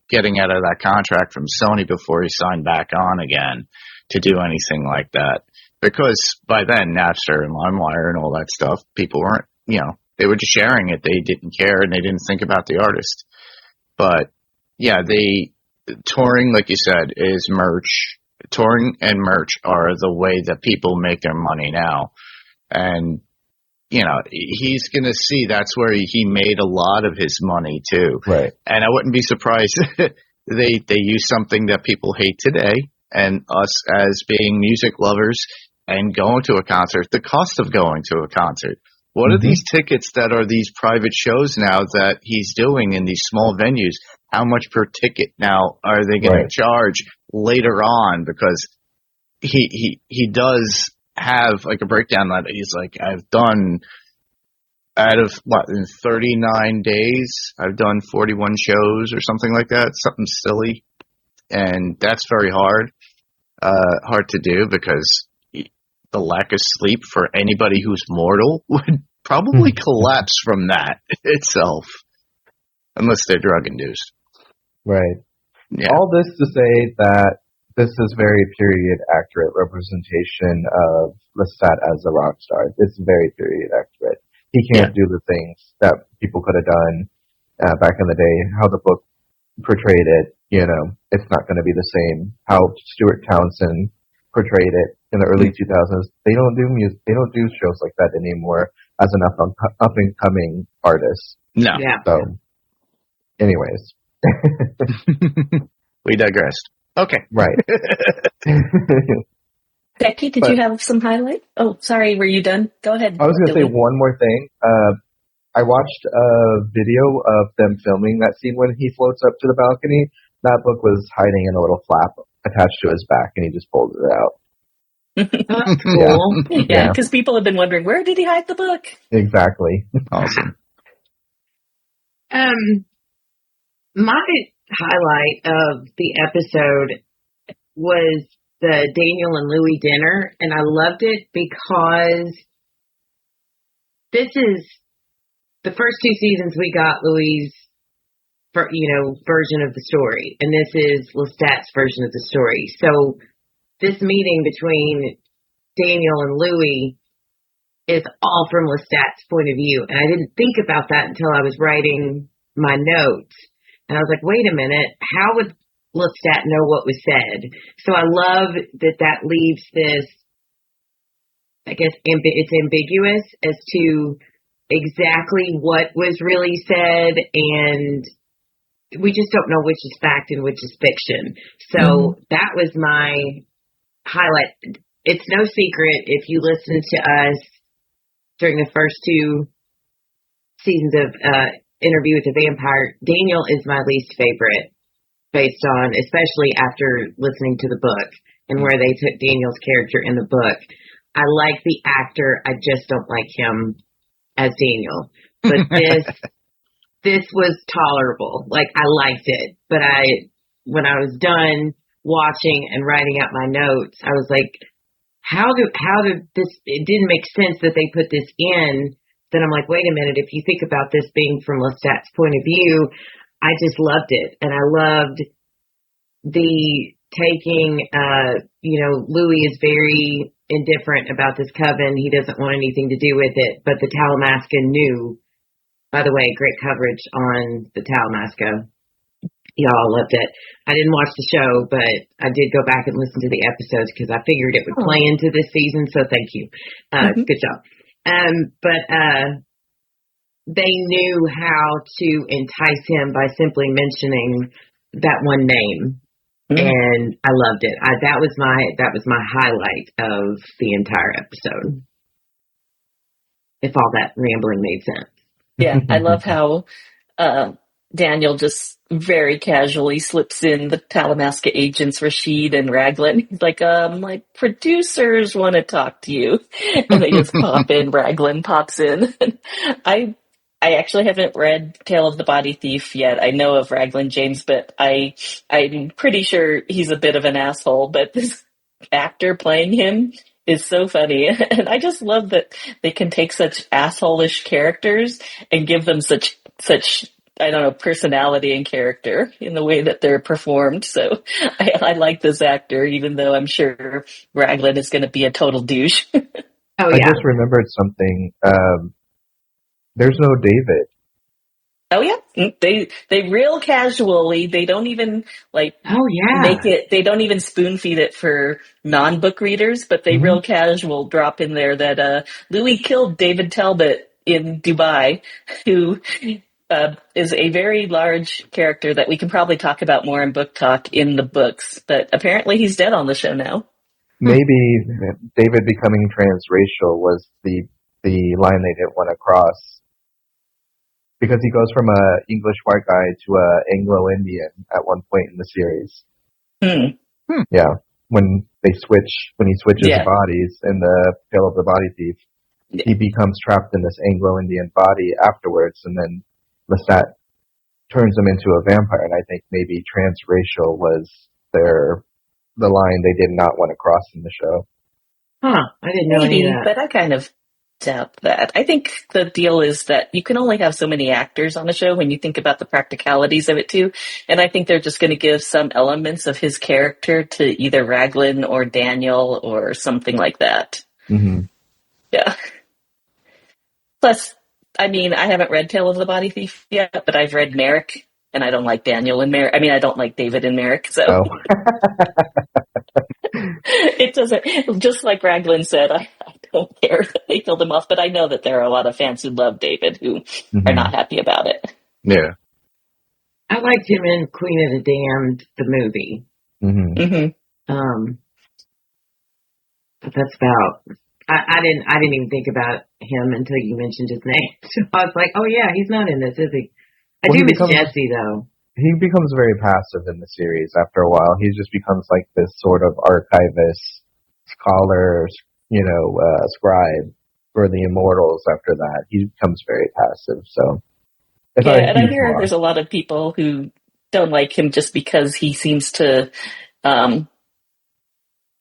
getting out of that contract from Sony before he signed back on again to do anything like that. Because by then, Napster and LimeWire and all that stuff, people weren't, they were just sharing it. They didn't care and they didn't think about the artist. But yeah, touring, like you said, is merch. Touring and merch are the way that people make their money now. And, he's going to see that's where he made a lot of his money too. Right. And I wouldn't be surprised they use something that people hate today, and us as being music lovers and going to a concert, the cost of going to a concert. What are these tickets that are these private shows now that he's doing in these small venues? How much per ticket now are they going to charge later on? Because he does have like a breakdown that he's like, I've done out of in 39 days, I've done 41 shows or something like that, something silly. And that's very hard to do because the lack of sleep for anybody who's mortal would probably collapse from that itself, unless they're drug induced. Right. Yeah. All this to say that this is very period accurate representation of Lestat as a rock star. It's very period accurate. He can't do the things that people could have done back in the day. How the book portrayed it, it's not going to be the same. How Stuart Townsend portrayed it in the early 2000s. They don't do music. They don't do shows like that anymore as an up and coming artist. No. Yeah. So, anyways, we digressed. Okay. Right. Becky, did you have some highlight? Oh, sorry, were you done? Go ahead. I was going to say one more thing. I watched a video of them filming that scene when he floats up to the balcony. That book was hiding in a little flap attached to his back, and he just pulled it out. That's cool. Yeah, because people have been wondering, where did he hide the book? Exactly. Awesome. My highlight of the episode was the Daniel and Louis dinner, and I loved it because this is the first two seasons we got Louis' version of the story, and this is Lestat's version of the story. So this meeting between Daniel and Louis is all from Lestat's point of view, and I didn't think about that until I was writing my notes, and I was like, wait a minute, how would Lestat know what was said? So I love that leaves this, I guess it's ambiguous as to exactly what was really said, and we just don't know which is fact and which is fiction. So that was my highlight. It's no secret if you listen to us during the first two seasons of Interview with the Vampire, Daniel is my least favorite, based on, especially after listening to the book and where they took Daniel's character in the book. I like the actor, I just don't like him as Daniel. But this was tolerable. Like, I liked it. But when I was done watching and writing out my notes, I was like, how did this, it didn't make sense that they put this in. Then I'm like, wait a minute, if you think about this being from Lestat's point of view, I just loved it. And I loved the taking, Louis is very indifferent about this coven. He doesn't want anything to do with it. But the Talamasca knew. By the way, great coverage on the Talamasca. Y'all loved it. I didn't watch the show, but I did go back and listen to the episodes because I figured it would play into this season. So thank you. Good job. But they knew how to entice him by simply mentioning that one name, and I loved it. That was my highlight of the entire episode. If all that rambling made sense. Yeah, I love how Daniel just very casually slips in the Talamasca agents Rashid and Raglan. He's like, my producers want to talk to you. And they just pop in. Raglan pops in. I I actually haven't read Tale of the Body Thief yet. I know of Raglan James, but I'm pretty sure he's a bit of an asshole, but this actor playing him is so funny. And I just love that they can take such asshole-ish characters and give them such I don't know, personality and character in the way that they're performed. So I like this actor, even though I'm sure Raglan is going to be a total douche. Oh, I yeah. just remembered something. There's no David. Oh yeah, they real casually. They don't even Oh, yeah. make it. They don't even spoon feed it for non-book readers, but they real casual drop in there that Louis killed David Talbot in Dubai, who is a very large character that we can probably talk about more in book talk in the books. But apparently, he's dead on the show now. Maybe David becoming transracial was the line they didn't want to cross. Because he goes from a English white guy to a Anglo-Indian at one point in the series. Yeah, when he switches bodies in the Tale of the Body Thief, he becomes trapped in this Anglo-Indian body afterwards, and then Lestat turns him into a vampire. And I think maybe transracial was the line they did not want to cross in the show. Huh, I didn't know any of that. But I kind of doubt that. I think the deal is that you can only have so many actors on a show when you think about the practicalities of it too. And I think they're just going to give some elements of his character to either Raglan or Daniel or something like that. Mm-hmm. Yeah. Plus, I mean, I haven't read Tale of the Body Thief yet, but I've read Merrick, and I don't like Daniel and Merrick. I mean, I don't like David and Merrick, so it doesn't. Just like Raglan said, I don't care that they killed him off, but I know that there are a lot of fans who love David who are not happy about it. Yeah. I liked him in Queen of the Damned, the movie. But that's about. I didn't even think about him until you mentioned his name. So I was like, oh yeah, he's not in this, is he? I do miss Jesse though. He becomes very passive in the series after a while. He just becomes like this sort of archivist, scholar, scribe for the immortals after that. He becomes very passive. So, and I hear there's a lot of people who don't like him just because he seems to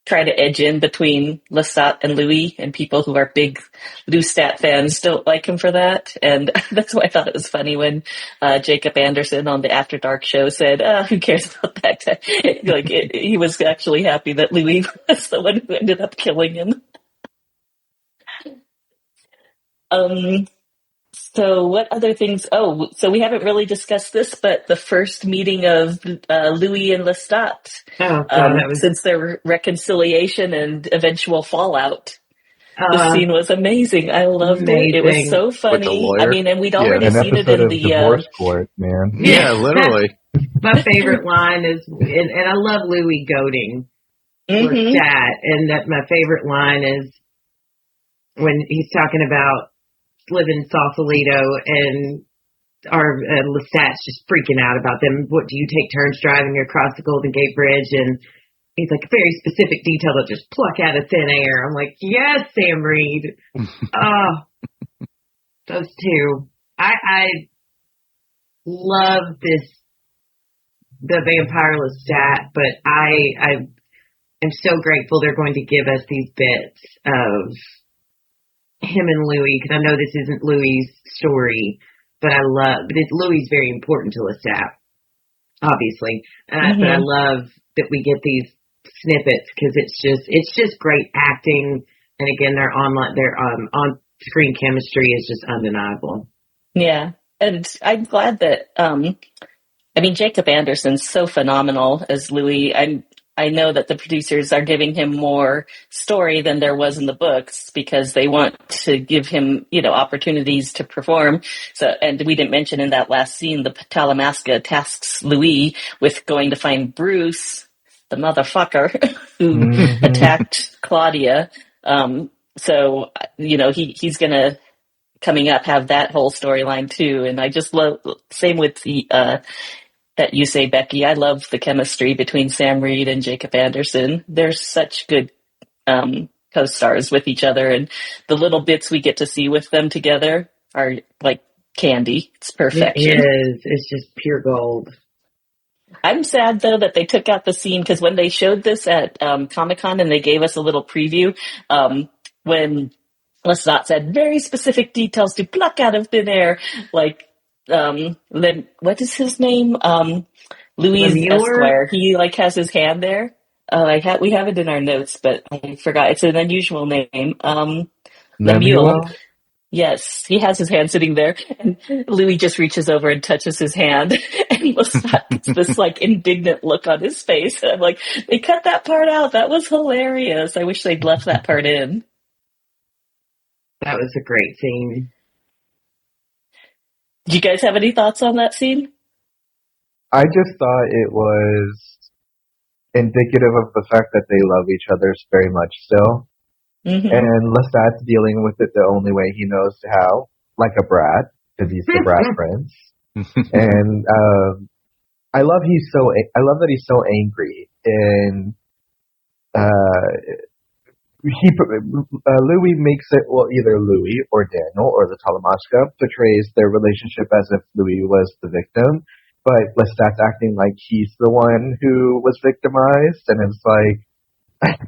try to edge in between Lestat and Louis, and people who are big Lestat fans don't like him for that. And that's why I thought it was funny when Jacob Anderson on the After Dark show said, who cares about that guy? He was actually happy that Louis was the one who ended up killing him. So what other things? Oh, so we haven't really discussed this, but the first meeting of Louis and Lestat, since their reconciliation and eventual fallout. The scene was amazing. I loved it. It was so funny. I mean, and we'd already seen it in the divorce court, man. Yeah, literally. My favorite line is, and I love Louis goading Lestat, and that my favorite line is when he's talking about living in Toledo, and our Lestat's just freaking out about them. What do you take turns driving across the Golden Gate Bridge? And he's like, very specific detail that just pluck out of thin air. I'm like, yes, Sam Reed. Those two. I love the Vampire Lestat, but I am so grateful they're going to give us these bits of him and Louis, because I know this isn't Louis' story, but Louis is very important to Lestat, obviously. But I love that we get these snippets, because it's just great acting, and again, their on-screen chemistry is just undeniable. Yeah, and I'm glad that Jacob Anderson's so phenomenal as Louis. I know that the producers are giving him more story than there was in the books because they want to give him, opportunities to perform. So, and we didn't mention in that last scene, the Talamasca tasks Louis with going to find Bruce, the motherfucker who attacked Claudia. So, he's gonna coming up have that whole storyline too. And I just love, same with the, that you say, Becky, I love the chemistry between Sam Reed and Jacob Anderson. They're such good co-stars with each other, and the little bits we get to see with them together are like candy. It's perfection. It is. It's just pure gold. I'm sad though that they took out the scene, because when they showed this at Comic-Con and they gave us a little preview, when Lestat said very specific details to pluck out of thin air, like what is his name? Louis Esquire. He like has his hand there. We have it in our notes, but I forgot. It's an unusual name. Lemuel. Yes, he has his hand sitting there, and Louis just reaches over and touches his hand, and Lestat gets this like indignant look on his face. And I'm like, they cut that part out. That was hilarious. I wish they'd left that part in. That was a great scene. Do you guys have any thoughts on that scene? I just thought it was indicative of the fact that they love each other very much still. Mm-hmm. And Lestat's dealing with it the only way he knows how, like a brat, because he's the brat prince. And I love that he's so angry. And Louis makes it, well, either Louis or Daniel or the Talamasca portrays their relationship as if Louis was the victim, but Lestat's acting like he's the one who was victimized, and it's like,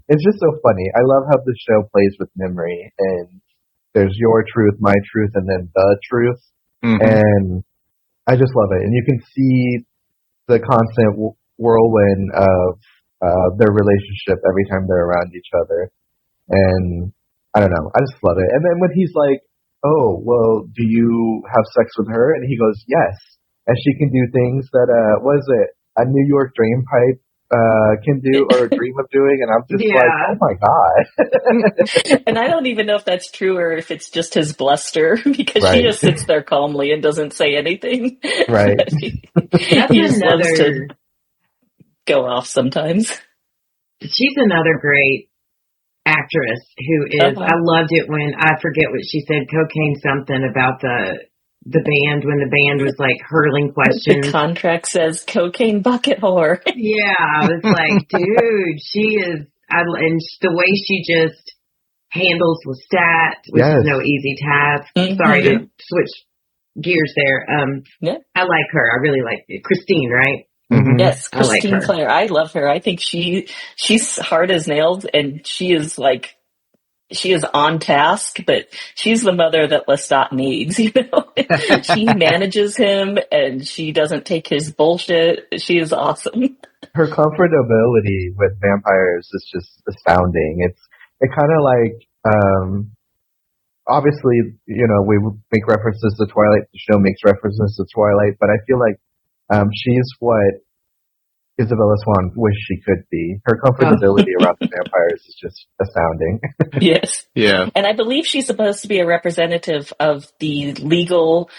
it's just so funny. I love how the show plays with memory, and there's your truth, my truth, and then the truth, and I just love it. And you can see the constant whirlwind of their relationship every time they're around each other. And I don't know, I just love it. And then when he's like, oh, well, do you have sex with her? And he goes, yes. And she can do things that, what is it, a New York drain pipe can do or dream of doing. And I'm just like, oh my God. And I don't even know if that's true or if it's just his bluster, because she just sits there calmly and doesn't say anything. Right. he just loves to go off sometimes. She's another great actress who is, I loved it when, I forget what she said, cocaine something about the band, when the band was like hurling questions. The contract says cocaine bucket whore. Yeah, I was like, dude, she is, and the way she just handles Lestat, which is no easy task. Sorry to switch gears there. I like her. I really like it. Christine, right? Mm-hmm. Yes, Christine Clare. I love her. I think she's hard as nails, and she is on task, but she's the mother that Lestat needs, you know? She manages him, and she doesn't take his bullshit. She is awesome. Her comfortability with vampires is just astounding. It kind of like, obviously, you know, we make references to Twilight. The show makes references to Twilight, but I feel like she's what Isabella Swan wished she could be. Her comfortability around the vampires is just astounding. Yes. Yeah. And I believe she's supposed to be a representative of the legal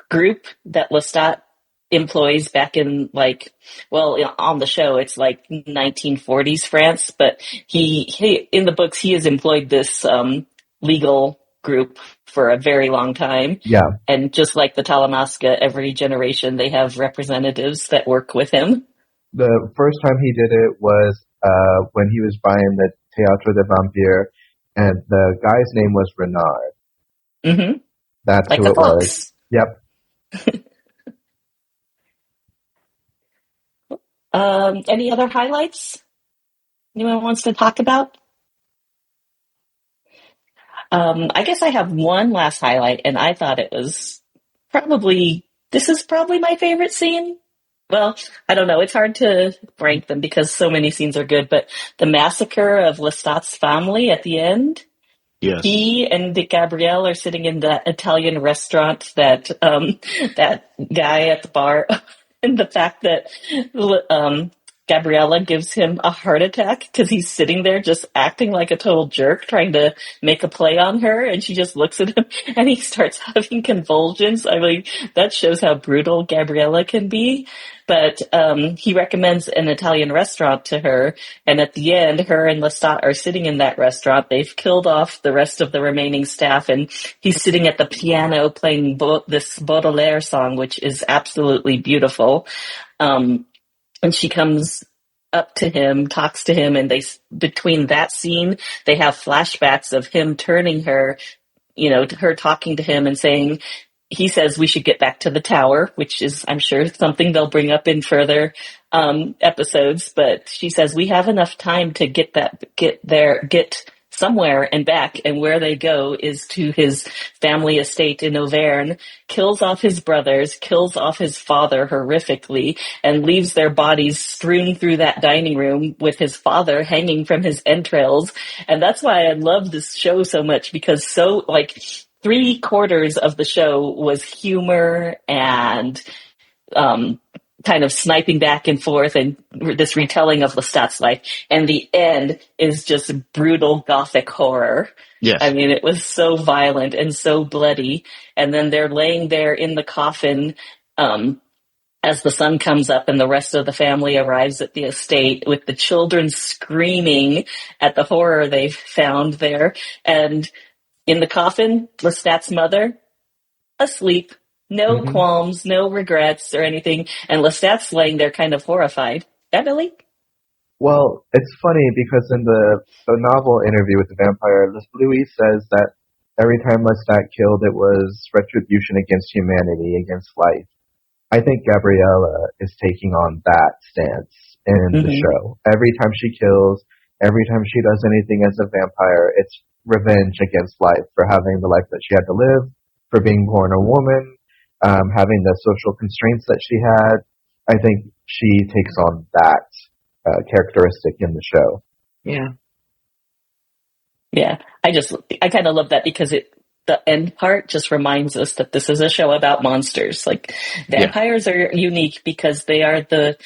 group that Lestat employs back in, like, well, on the show, it's like 1940s France, but he in the books, he has employed this legal group for a very long time. Yeah. And just like the Talamasca, every generation they have representatives that work with him. The first time he did it was when he was buying the Théâtre des Vampires, and the guy's name was Renard. Mm-hmm. That's like who it was. Yep. Any other highlights anyone wants to talk about? I guess I have one last highlight, and I thought this is probably my favorite scene. Well, I don't know. It's hard to rank them because so many scenes are good, but the massacre of Lestat's family at the end. Yes. He and Gabrielle are sitting in that Italian restaurant, that guy at the bar, and the fact that Gabriella gives him a heart attack because he's sitting there just acting like a total jerk, trying to make a play on her, and she just looks at him and he starts having convulsions. I mean, that shows how brutal Gabriella can be. But he recommends an Italian restaurant to her, and at the end, her and Lestat are sitting in that restaurant. They've killed off the rest of the remaining staff, and he's sitting at the piano playing this Baudelaire song, which is absolutely beautiful. And she comes up to him, talks to him, and between that scene, they have flashbacks of him turning her, to her talking to him and saying, he says we should get back to the tower, which is, I'm sure, something they'll bring up in further episodes. But she says we have enough time to get somewhere and back, and where they go is to his family estate in Auvergne, kills off his brothers, kills off his father horrifically, and leaves their bodies strewn through that dining room with his father hanging from his entrails. And that's why I love this show so much, because 3/4 of the show was humor and kind of sniping back and forth and this retelling of Lestat's life. And the end is just brutal gothic horror. Yes. I mean, it was so violent and so bloody. And then they're laying there in the coffin as the sun comes up and the rest of the family arrives at the estate, with the children screaming at the horror they've found there. And in the coffin, Lestat's mother, asleep. No qualms, no regrets or anything. And Lestat's laying there kind of horrified. Emily? Well, it's funny because in the novel interview with the vampire, Louis says that every time Lestat killed, it was retribution against humanity, against life. I think Gabriella is taking on that stance in the show. Every time she kills, every time she does anything as a vampire, it's revenge against life for having the life that she had to live, for being born a woman, having the social constraints that she had. I think she takes on that characteristic in the show. Yeah. Yeah. I kind of love that because the end part just reminds us that this is a show about monsters. Like, vampires are unique because they are the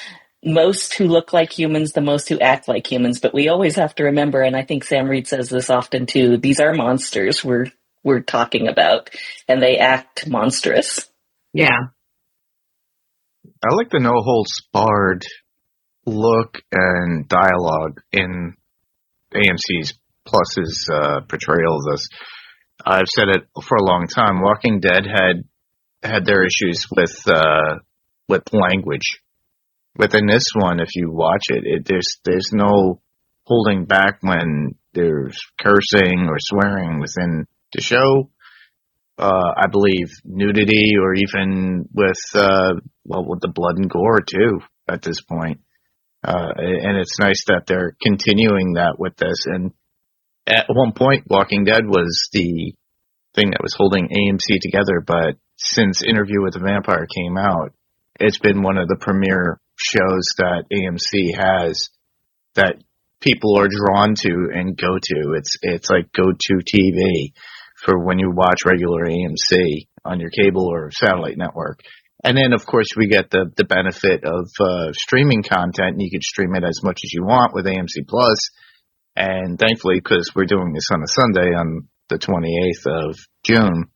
most who look like humans, the most who act like humans. But we always have to remember, and I think Sam Reed says this often too, these are monsters we're talking about, and they act monstrous. Yeah. I like the no-holds-barred look and dialogue in AMC's Plus's portrayal of this. I've said it for a long time. Walking Dead had their issues with language. Within this one, if you watch it, there's no holding back when there's cursing or swearing within the show. I believe nudity, or even with the blood and gore too at this point. And it's nice that they're continuing that with this. And at one point, Walking Dead was the thing that was holding AMC together. But since Interview with the Vampire came out, it's been one of the premier shows that AMC has that people are drawn to and go to. It's like go-to TV for when you watch regular AMC on your cable or satellite network. And then, of course, we get the benefit of streaming content, and you can stream it as much as you want with AMC Plus. And thankfully, because we're doing this on a Sunday on the 28th of June,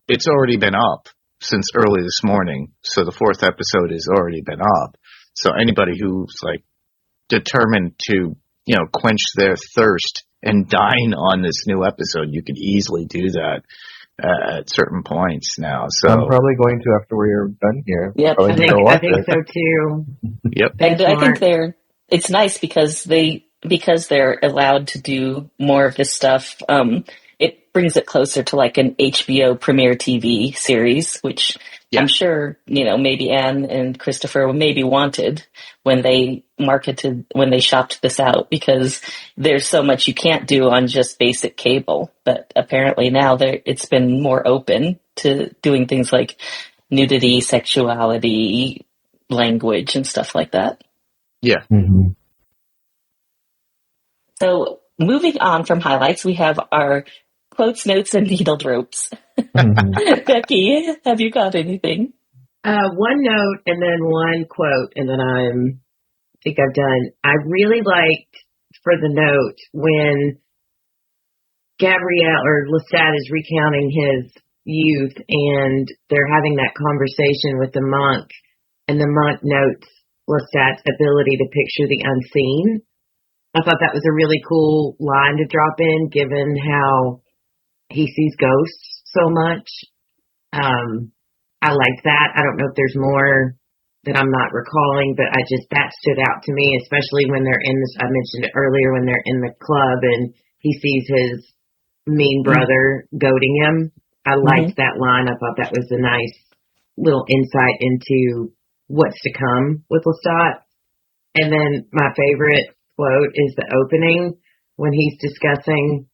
it's already been up since early this morning. So the 4th episode has already been up. So anybody who's like determined to, quench their thirst and dine on this new episode, you could easily do that at certain points now. So I'm probably going to after we're done here. Yep. I think so too. Yep. And I think it's nice because they're allowed to do more of this stuff. It brings it closer to like an HBO premiere TV series, which I'm sure, maybe Anne and Christopher maybe wanted when they shopped this out, because there's so much you can't do on just basic cable. But apparently now it's been more open to doing things like nudity, sexuality, language, and stuff like that. Yeah. Mm-hmm. So moving on from highlights, we have our quotes, notes, and needle ropes. Mm-hmm. Becky, have you got anything? One note and then one quote, and then I'm think I've done. I really liked, for the note, when Gabrielle or Lestat is recounting his youth and they're having that conversation with the monk, and the monk notes Lestat's ability to picture the unseen. I thought that was a really cool line to drop in, given how he sees ghosts so much. I liked that. I don't know if there's more that I'm not recalling, but that stood out to me, especially when they're in this, I mentioned it earlier, when they're in the club and he sees his mean brother goading him. I liked that line. I thought that was a nice little insight into what's to come with Lestat. And then my favorite quote is the opening when he's discussing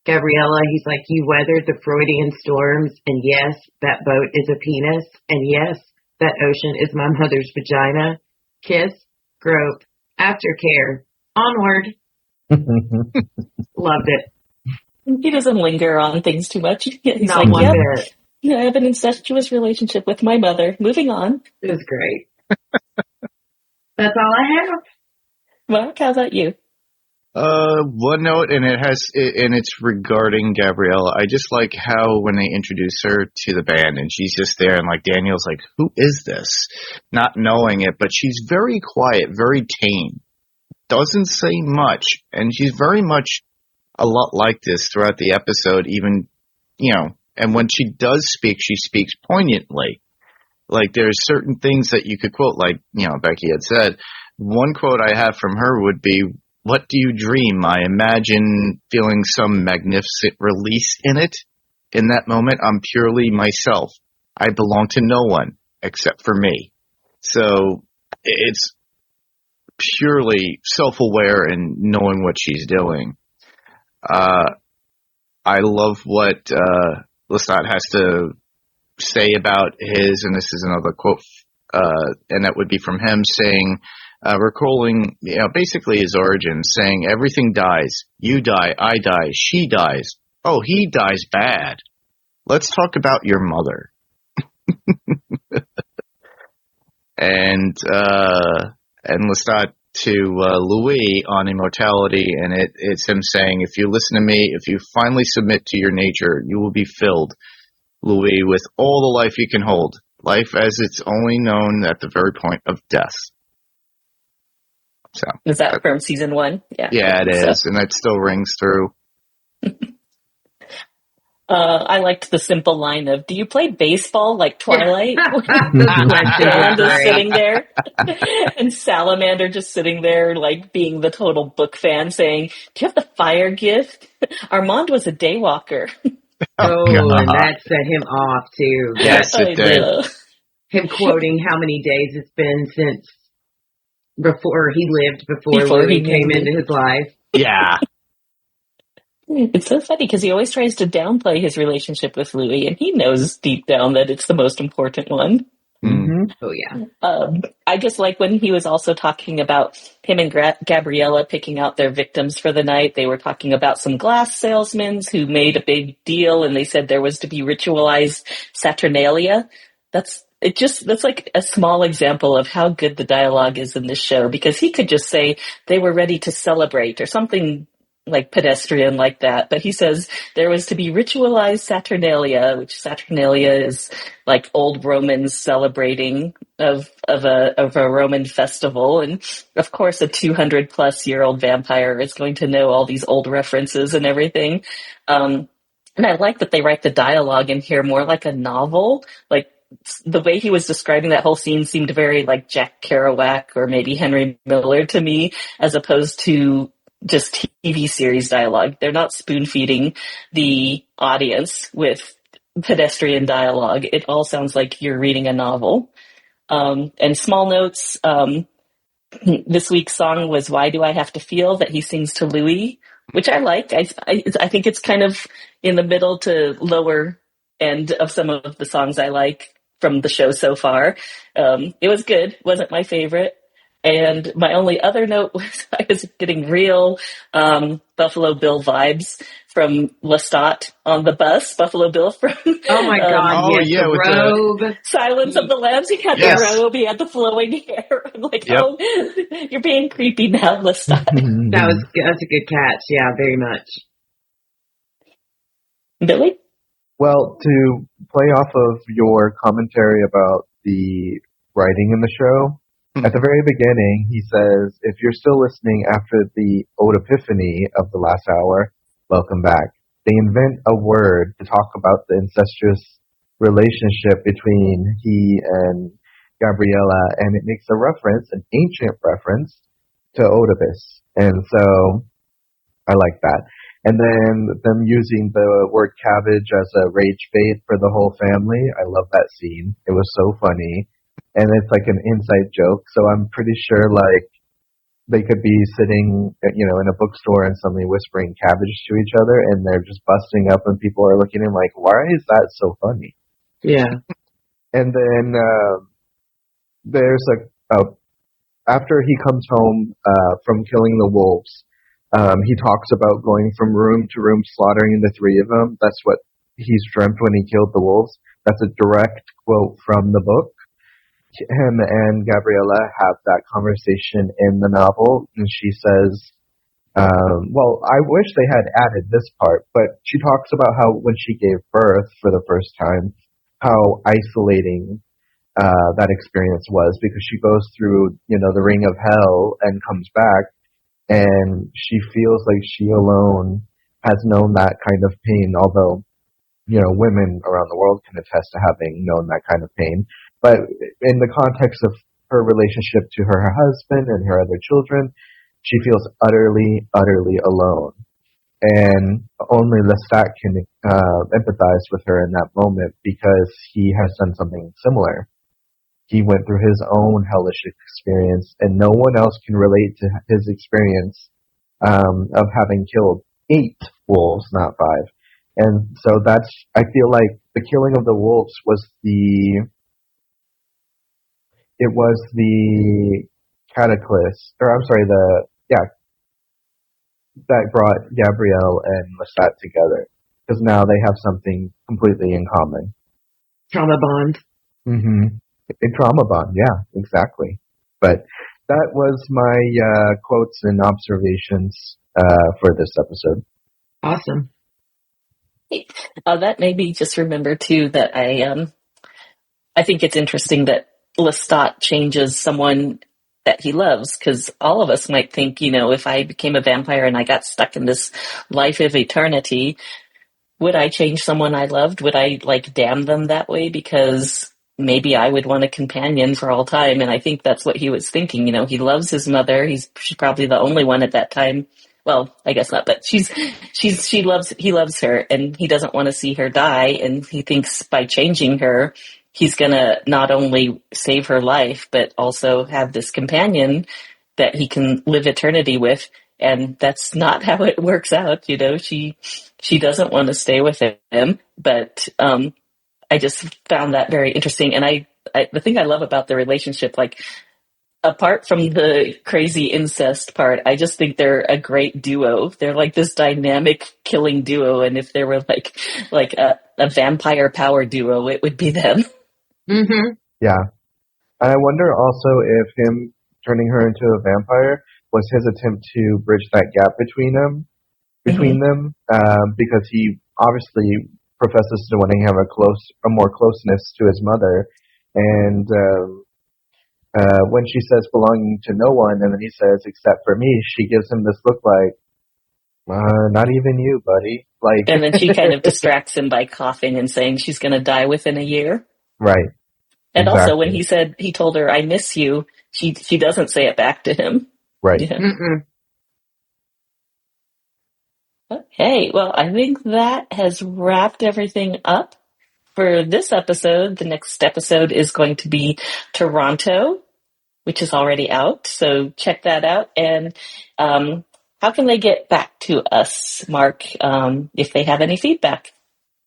Gabriella. He's like, "You weathered the Freudian storms, and yes, that boat is a penis, and yes, that ocean is my mother's vagina. Kiss, grope, aftercare, onward." Loved it. He doesn't linger on things too much. He's Not like, one yep, bit. yeah, I have an incestuous relationship with my mother. Moving on. It was great. That's all I have. Mark, how about you? One note, and it's regarding Gabriella. I just like how when they introduce her to the band and she's just there and like Daniel's like, who is this? Not knowing it, but she's very quiet, very tame. Doesn't say much, and she's very much a lot like this throughout the episode, even, and when she does speak, she speaks poignantly. Like there's certain things that you could quote, like, Becky had said. One quote I have from her would be, "What do you dream? I imagine feeling some magnificent release in it. In that moment, I'm purely myself. I belong to no one except for me." So it's purely self-aware and knowing what she's doing. I love what Lestat has to say about his, and this is another quote, and that would be from him saying, recalling, basically his origins, saying, "Everything dies. You die, I die, she dies. Oh, he dies bad. Let's talk about your mother." and Lestat to Louis on immortality, and it's him saying, "If you listen to me, if you finally submit to your nature, you will be filled, Louis, with all the life you can hold. Life as it's only known at the very point of death." So Is that from season 1? Yeah, it is, and that still rings through. I liked the simple line of, "Do you play baseball like Twilight?" That's Just sitting there, and Salamander just sitting there, like being the total book fan, saying, "Do you have the fire gift? Armand was a daywalker." Oh, and that set him off too. Yes, it did. Him quoting how many days it's been since before Louis came into his life. Yeah. It's so funny because he always tries to downplay his relationship with Louis, and he knows deep down that it's the most important one. Mm-hmm. Oh, yeah. I just like when he was also talking about him and Gabriella picking out their victims for the night. They were talking about some glass salesmen who made a big deal, and they said there was to be ritualized Saturnalia. That's like a small example of how good the dialogue is in this show, because he could just say they were ready to celebrate or something like pedestrian like that, but he says there was to be ritualized Saturnalia, which Saturnalia is like old Romans celebrating of a Roman festival, and of course a 200-plus-year-old vampire is going to know all these old references and everything. And I like that they write the dialogue in here more like a novel. Like the way he was describing that whole scene seemed very like Jack Kerouac or maybe Henry Miller to me, as opposed to just TV series dialogue. They're not spoon-feeding the audience with pedestrian dialogue. It all sounds like you're reading a novel. And small notes, this week's song was "Why Do I Have to Feel," that he sings to Louis, which I like. I think it's kind of in the middle to lower end of some of the songs I like from the show so far. It was good. Wasn't my favorite. And my only other note was I was getting real Buffalo Bill vibes from Lestat on the bus. Buffalo Bill from Oh my God! Oh, Yes, yeah, the with robe. Silence of the Lambs. He had Yes. the robe, he had the flowing hair. I'm like, Yep. oh, you're being creepy now, Lestat. That's a good catch. Yeah, very much. Billy? Well, to play off of your commentary about the writing in the show, at the very beginning, he says, if you're still listening after the old epiphany of the last hour, welcome back. They invent a word to talk about the incestuous relationship between he and Gabriella, and it makes a reference, an ancient reference, to Oedipus. And so I like that. And then them using the word cabbage as a rage bait for the whole family. I love that scene. It was so funny. And it's like an inside joke. So I'm pretty sure like they could be sitting, in a bookstore and suddenly whispering cabbage to each other and they're just busting up and people are looking at them like, why is that so funny? Yeah. And then, there's after he comes home, from killing the wolves, he talks about going from room to room slaughtering the three of them. That's what he's dreamt when he killed the wolves. That's a direct quote from the book. Him and Gabriella have that conversation in the novel, and she says, well, I wish they had added this part, but she talks about how when she gave birth for the first time, how isolating that experience was, because she goes through, the ring of hell and comes back, and she feels like she alone has known that kind of pain, although, women around the world can attest to having known that kind of pain. But in the context of her relationship to her husband and her other children, she feels utterly, utterly alone. And only Lestat can empathize with her in that moment because he has done something similar. He went through his own hellish experience, and no one else can relate to his experience of having killed 8 wolves, not 5. And so I feel like the killing of the wolves was the cataclysm, or I'm sorry, that brought Gabrielle and Lestat together, because now they have something completely in common. Trauma bond. Mm-hmm. A trauma bond, yeah, exactly. But that was my quotes and observations for this episode. Awesome. That made me just remember too that I think it's interesting that Lestat changes someone that he loves, because all of us might think, if I became a vampire and I got stuck in this life of eternity, would I change someone I loved? Would I damn them that way? Because maybe I would want a companion for all time. And I think that's what he was thinking. He loves his mother. She's probably the only one at that time. Well, I guess not, but he loves her, and he doesn't want to see her die. And he thinks by changing her, he's going to not only save her life, but also have this companion that he can live eternity with. And that's not how it works out. She doesn't want to stay with him, but, I just found that very interesting. And the thing I love about the relationship, apart from the crazy incest part, I just think they're a great duo. They're like this dynamic killing duo. And if there were like a vampire power duo, it would be them. Mm-hmm. Yeah. I wonder also if him turning her into a vampire was his attempt to bridge that gap between them, because he obviously professes to wanting to have a more closeness to his mother, and when she says belonging to no one, and then he says except for me, she gives him this look like, not even you, buddy. And then she kind of distracts him by coughing and saying she's going to die within a year. Right. And exactly. Also, when he told her, "I miss you," she doesn't say it back to him. Right. Yeah. Okay, well, I think that has wrapped everything up for this episode. The next episode is going to be Toronto, which is already out, so check that out. And how can they get back to us, Mark, if they have any feedback?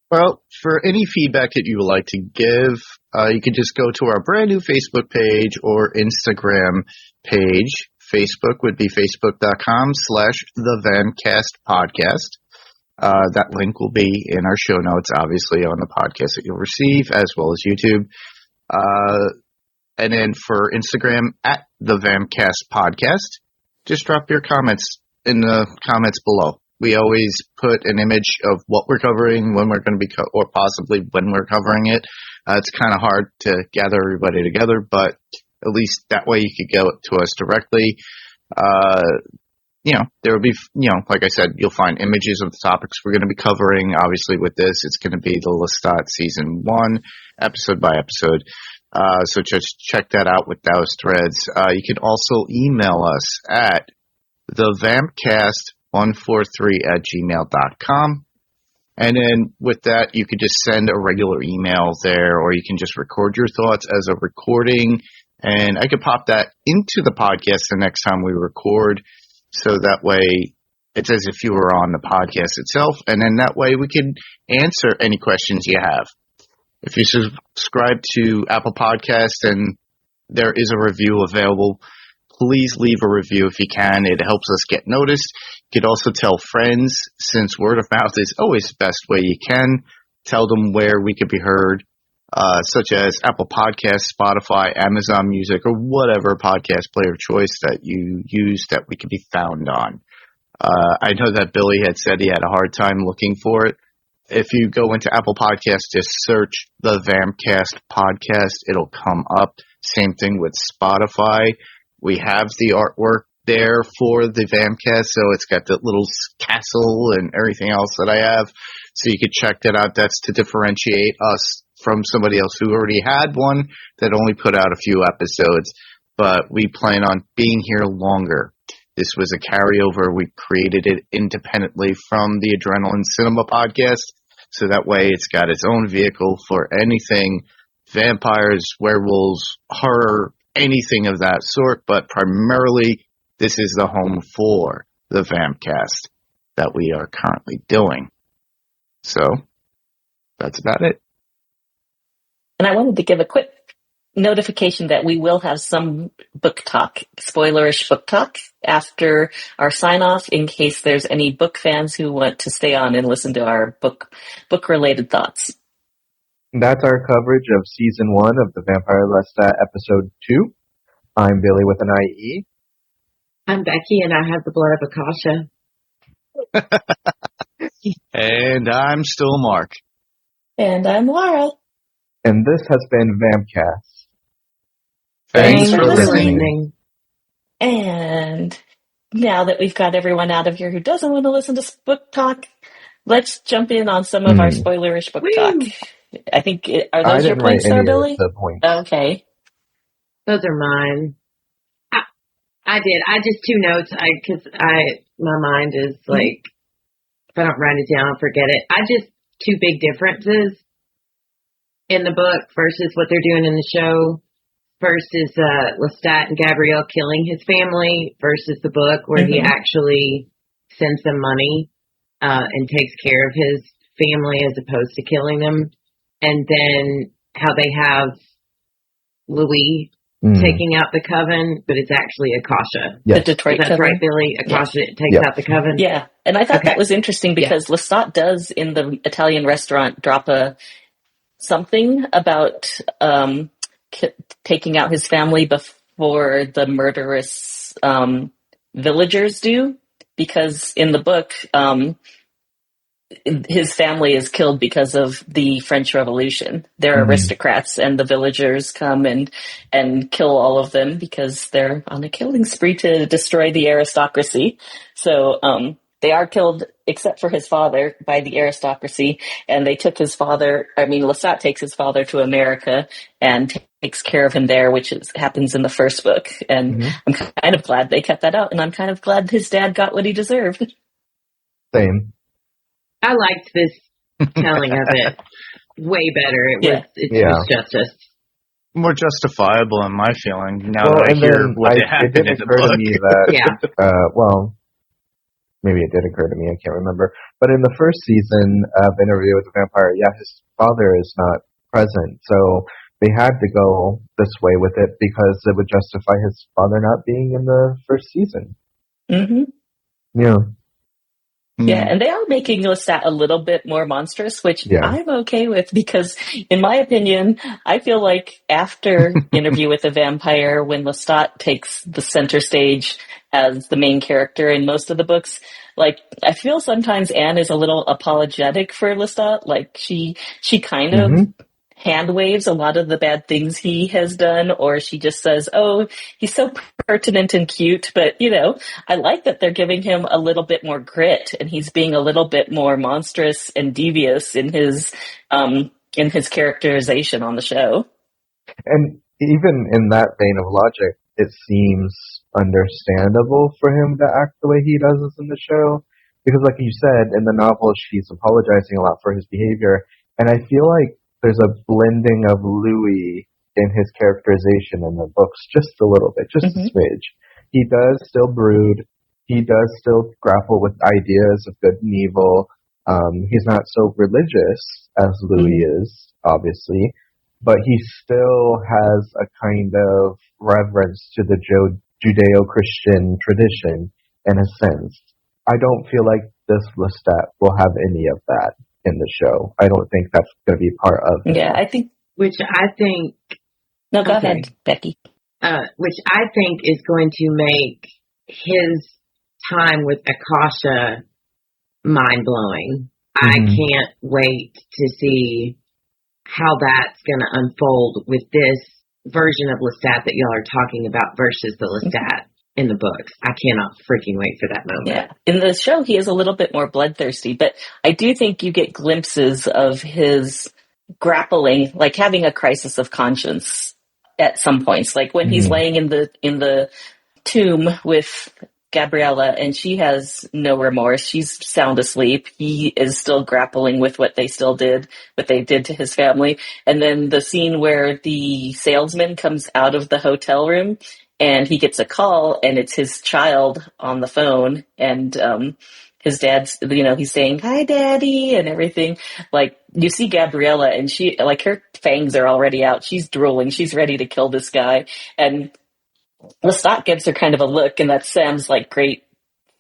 Well, for any feedback that you would like to give, you can just go to our brand new Facebook page or Instagram page. Facebook would be facebook.com/the Vampcast podcast. That link will be in our show notes, obviously, on the podcast that you'll receive, as well as YouTube. And then for Instagram, at the Vampcast podcast, just drop your comments in the comments below. We always put an image of what we're covering, when we're going to be, or possibly when we're covering it. It's kind of hard to gather everybody together, but at least that way you could go to us directly. There will be, like I said, you'll find images of the topics we're going to be covering. Obviously, with this, it's going to be the Lestat Season 1, episode by episode. So just check that out with those threads. You can also email us at thevampcast143@gmail.com. And then with that, you could just send a regular email there, or you can just record your thoughts as a recording. And I could pop that into the podcast the next time we record. So that way, it's as if you were on the podcast itself. And then that way we can answer any questions you have. If you subscribe to Apple Podcasts and there is a review available, please leave a review if you can. It helps us get noticed. You could also tell friends, since word of mouth is always the best way you can. Tell them where we could be heard, such as Apple Podcasts, Spotify, Amazon Music, or whatever podcast player of choice that you use that we could be found on. I know that Billy had said he had a hard time looking for it. If you go into Apple Podcasts, just search the Vampcast podcast. It'll come up. Same thing with Spotify. We have the artwork there for the Vampcast, so it's got the little castle and everything else that I have. So you could check that out. That's to differentiate us from somebody else who already had one that only put out a few episodes. But we plan on being here longer. This was a carryover. We created it independently from the Adrenaline Cinema podcast. So that way it's got its own vehicle for anything vampires, werewolves, horror, anything of that sort. But primarily, this is the home for the Vampcast that we are currently doing. So that's about it. And I wanted to give a quick notification that we will have some book talk, spoilerish book talk, after our sign-off, in case there's any book fans who want to stay on and listen to our book-related thoughts. That's our coverage of Season 1 of the Vampire Lestat Episode 2. I'm Billy with an IE. I'm Becky, and I have the blood of Akasha. And I'm still Mark. And I'm Lara. And this has been Vampcast. Thanks for listening. And now that we've got everyone out of here who doesn't want to listen to book talk, let's jump in on some of our spoilerish book talk. I think, are those your points there, Billy? The points. Okay. Those are mine. I did. I just 2 notes. My mind is like, if I don't write it down, I'll forget it. I just 2 big differences in the book versus what they're doing in the show. First is Lestat and Gabrielle killing his family versus the book where he actually sends them money and takes care of his family as opposed to killing them. And then how they have Louis taking out the coven, but it's actually Akasha. Yes. The Detroit That's coven. right, Billy. Akasha takes out the coven. Yeah, and I thought that was interesting because Lestat does in the Italian restaurant drop something about taking out his family before the murderous villagers do, because in the book his family is killed because of the French Revolution. They're aristocrats, and the villagers come and kill all of them because they're on a killing spree to destroy the aristocracy. So they are killed, except for his father, by the aristocracy, and they took his father, Lestat takes his father to America and takes care of him there, which happens in the first book. And I'm kind of glad they kept that out, and I'm kind of glad his dad got what he deserved. Same. I liked this telling of it way better. It was justice. More justifiable in my feeling now that I hear what happened in the book. It did occur to me that, maybe it did occur to me, I can't remember. But in the first season of Interview with the Vampire, his father is not present. So they had to go this way with it because it would justify his father not being in the first season. Mm-hmm. Yeah. Yeah, and they are making Lestat a little bit more monstrous, which I'm okay with because, in my opinion, I feel like after Interview with the Vampire, when Lestat takes the center stage as the main character in most of the books, like, I feel sometimes Anne is a little apologetic for Lestat. Like, she kind of hand waves a lot of the bad things he has done, or she just says, oh, he's so pertinent and cute, but, you know, I like that they're giving him a little bit more grit, and he's being a little bit more monstrous and devious in his characterization on the show. And even in that vein of logic, it seems understandable for him to act the way he does in the show. Because like you said, in the novel, she's apologizing a lot for his behavior. And I feel like there's a blending of Louis in his characterization in the books just a little bit, just a smidge. He does still brood. He does still grapple with ideas of good and evil. He's not so religious as Louis is, obviously. But he still has a kind of reverence to the Judeo-Christian tradition, in a sense. I don't feel like this Lestat will have any of that in the show. I don't think that's going to be part of it. Yeah, I think... No, go ahead, Becky. Which I think is going to make his time with Akasha mind-blowing. I can't wait to see how that's going to unfold with this version of Lestat that y'all are talking about versus the Lestat in the books. I cannot freaking wait for that moment. Yeah. In the show, he is a little bit more bloodthirsty, but I do think you get glimpses of his grappling, like having a crisis of conscience at some points. Like when he's laying in the tomb with Gabriella, and she has no remorse. She's sound asleep. He is still grappling with what they did to his family. And then the scene where the salesman comes out of the hotel room and he gets a call, and it's his child on the phone, and his dad's, he's saying, "Hi, Daddy," and everything. Like, you see Gabriella, and she, like, her fangs are already out. She's drooling. She's ready to kill this guy. And Lestat gives her kind of a look, and that's Sam's, like, great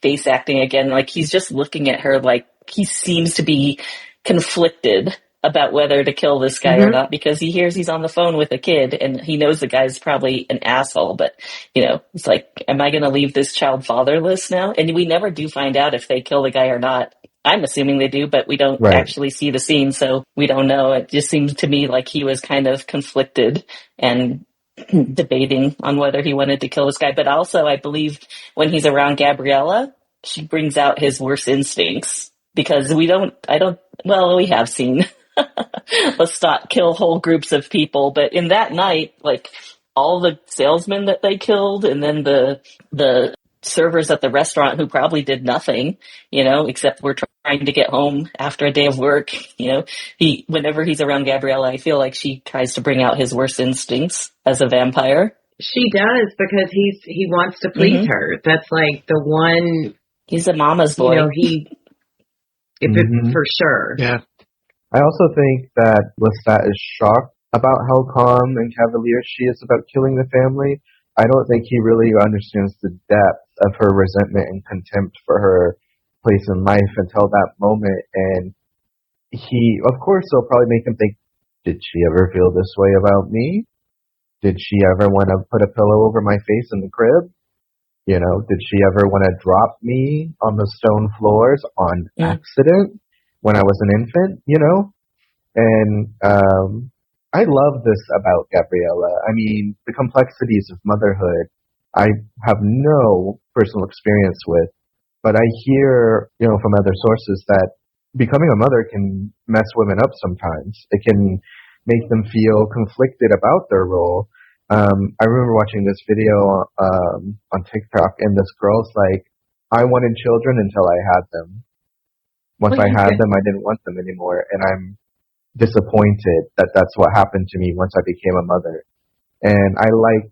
face acting again. Like, he's just looking at her like he seems to be conflicted about whether to kill this guy or not, because he hears he's on the phone with a kid, and he knows the guy's probably an asshole, but, it's like, am I going to leave this child fatherless now? And we never do find out if they kill the guy or not. I'm assuming they do, but we don't actually see the scene, so we don't know. It just seems to me like he was kind of conflicted and debating on whether he wanted to kill this guy. But also, I believe when he's around Gabriella, she brings out his worst instincts, because we have seen Lestat kill whole groups of people, but in that night, like, all the salesmen that they killed, and then the servers at the restaurant who probably did nothing, except were trying to get home after a day of work, whenever he's around Gabriella, I feel like she tries to bring out his worst instincts as a vampire. She does, because he wants to please her. That's like the one. He's a mama's boy. For sure. Yeah. I also think that Lestat is shocked about how calm and cavalier she is about killing the family. I don't think he really understands the depth of her resentment and contempt for her place in life until that moment. And he, of course, will probably make him think, did she ever feel this way about me? Did she ever want to put a pillow over my face in the crib? Did she ever want to drop me on the stone floors on accident when I was an infant, And I love this about Gabriella. I mean, the complexities of motherhood, I have no personal experience with, but I hear, from other sources that becoming a mother can mess women up sometimes. It can make them feel conflicted about their role. I remember watching this video on TikTok, and this girl's like, I wanted children until I had them. Once I had them, I didn't want them anymore, and I'm disappointed that that's what happened to me once I became a mother. And I like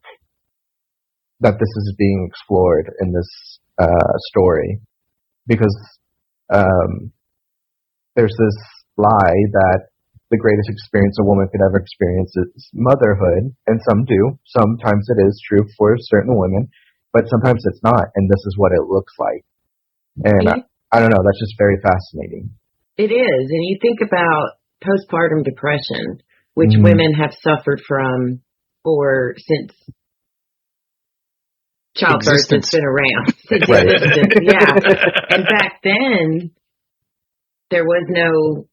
that this is being explored in this story, because there's this lie that the greatest experience a woman could ever experience is motherhood, and some do. Sometimes it is true for certain women, but sometimes it's not, and this is what it looks like. And I don't know, that's just very fascinating. It is, and you think about postpartum depression, which women have suffered from since childbirth has been around. Since existence, yeah. And back then, there was no...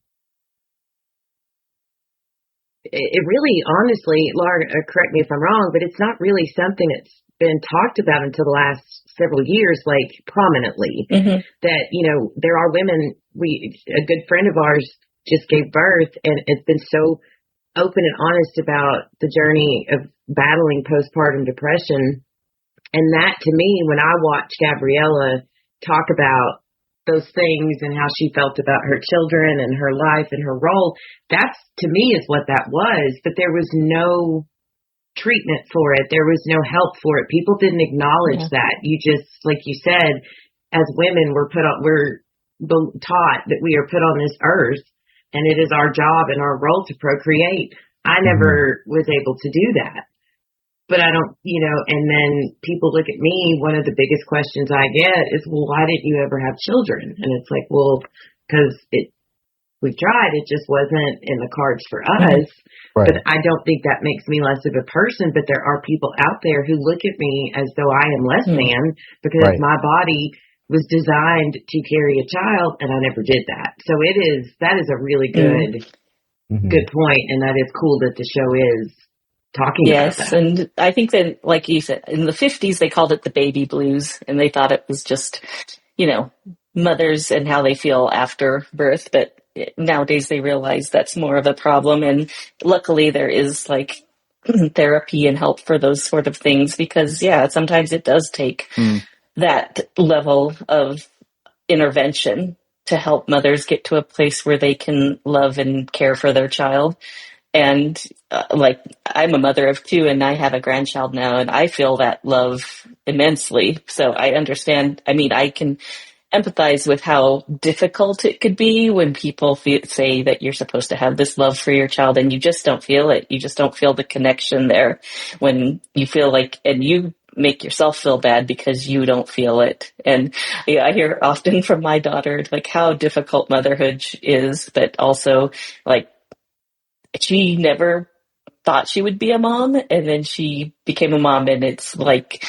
It really, honestly, Lara, correct me if I'm wrong, but it's not really something that's been talked about until the last several years, like prominently. That, there are women, a good friend of ours just gave birth, and it's been so open and honest about the journey of battling postpartum depression. And that, to me, when I watch Gabriella talk about those things and how she felt about her children and her life and her role, that's, to me, is what that was. But there was no treatment for it. There was no help for it. People didn't acknowledge that. You just, like you said, as women, we're taught that we are put on this earth, and it is our job and our role to procreate. I never was able to do that. But I don't, and then people look at me, one of the biggest questions I get is, well, why didn't you ever have children? And it's like, well, because we tried, it just wasn't in the cards for us. Right. But I don't think that makes me less of a person, but there are people out there who look at me as though I am less than, because my body was designed to carry a child, and I never did that. So that is a really good point, and that is cool that the show is talking about that. Yes, and I think that, like you said, in the 50s, they called it the baby blues, and they thought it was just, mothers and how they feel after birth. But nowadays they realize that's more of a problem. And luckily there is like therapy and help for those sort of things, because sometimes it does take that level of intervention to help mothers get to a place where they can love and care for their child. And I'm a mother of two, and I have a grandchild now, and I feel that love immensely. So I understand. I mean, I can empathize with how difficult it could be when people say that you're supposed to have this love for your child, and you just don't feel it. You just don't feel the connection there when you feel like, and you make yourself feel bad because you don't feel it. And I hear often from my daughter, like, how difficult motherhood is, but also like, she never thought she would be a mom, and then she became a mom, and it's like,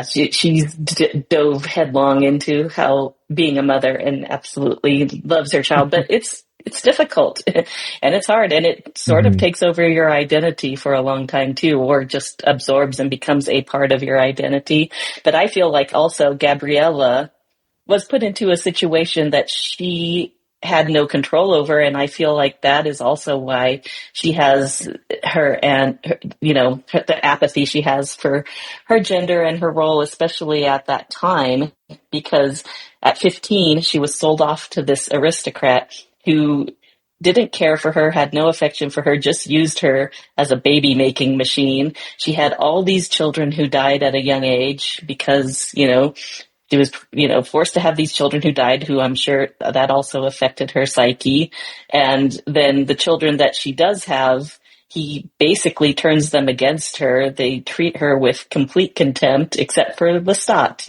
she's dove headlong into how being a mother and absolutely loves her child, but it's difficult and it's hard, and it sort of takes over your identity for a long time too, or just absorbs and becomes a part of your identity. But I feel like also Gabriella was put into a situation that she had no control over, and I feel like that is also why she has the apathy she has for her gender and her role, especially at that time, because at 15 she was sold off to this aristocrat who didn't care for her, had no affection for her, just used her as a baby making machine. She had all these children who died at a young age because, she was, forced to have these children who died, who I'm sure that also affected her psyche. And then the children that she does have, he basically turns them against her. They treat her with complete contempt, except for Lestat,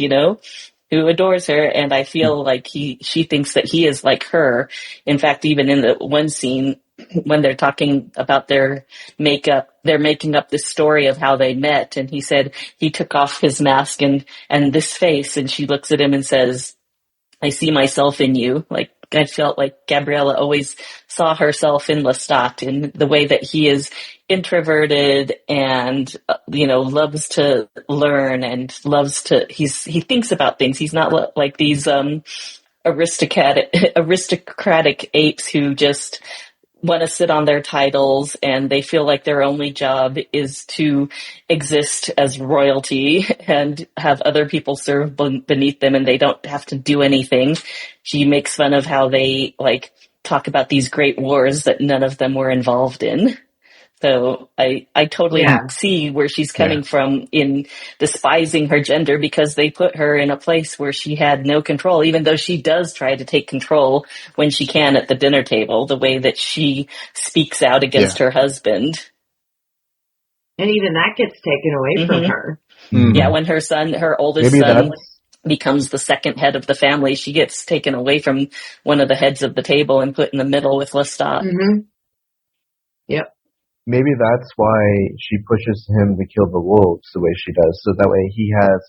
who adores her. And I feel like she thinks that he is like her. In fact, even in the one scene, when they're talking about their makeup, they're making up this story of how they met. And he said he took off his mask and this face, and she looks at him and says, "I see myself in you." Like, I felt like Gabriella always saw herself in Lestat, in the way that he is introverted and, loves to learn and he thinks about things. He's not like these, aristocratic apes who just want to sit on their titles, and they feel like their only job is to exist as royalty and have other people serve beneath them, and they don't have to do anything. She makes fun of how they talk about these great wars that none of them were involved in. So I totally see where she's coming from in despising her gender, because they put her in a place where she had no control, even though she does try to take control when she can at the dinner table, the way that she speaks out against her husband. And even that gets taken away from her. Mm-hmm. Yeah, when her oldest son becomes the second head of the family, she gets taken away from one of the heads of the table and put in the middle with Lestat. Mm-hmm. Yep. Maybe that's why she pushes him to kill the wolves the way she does, so that way he has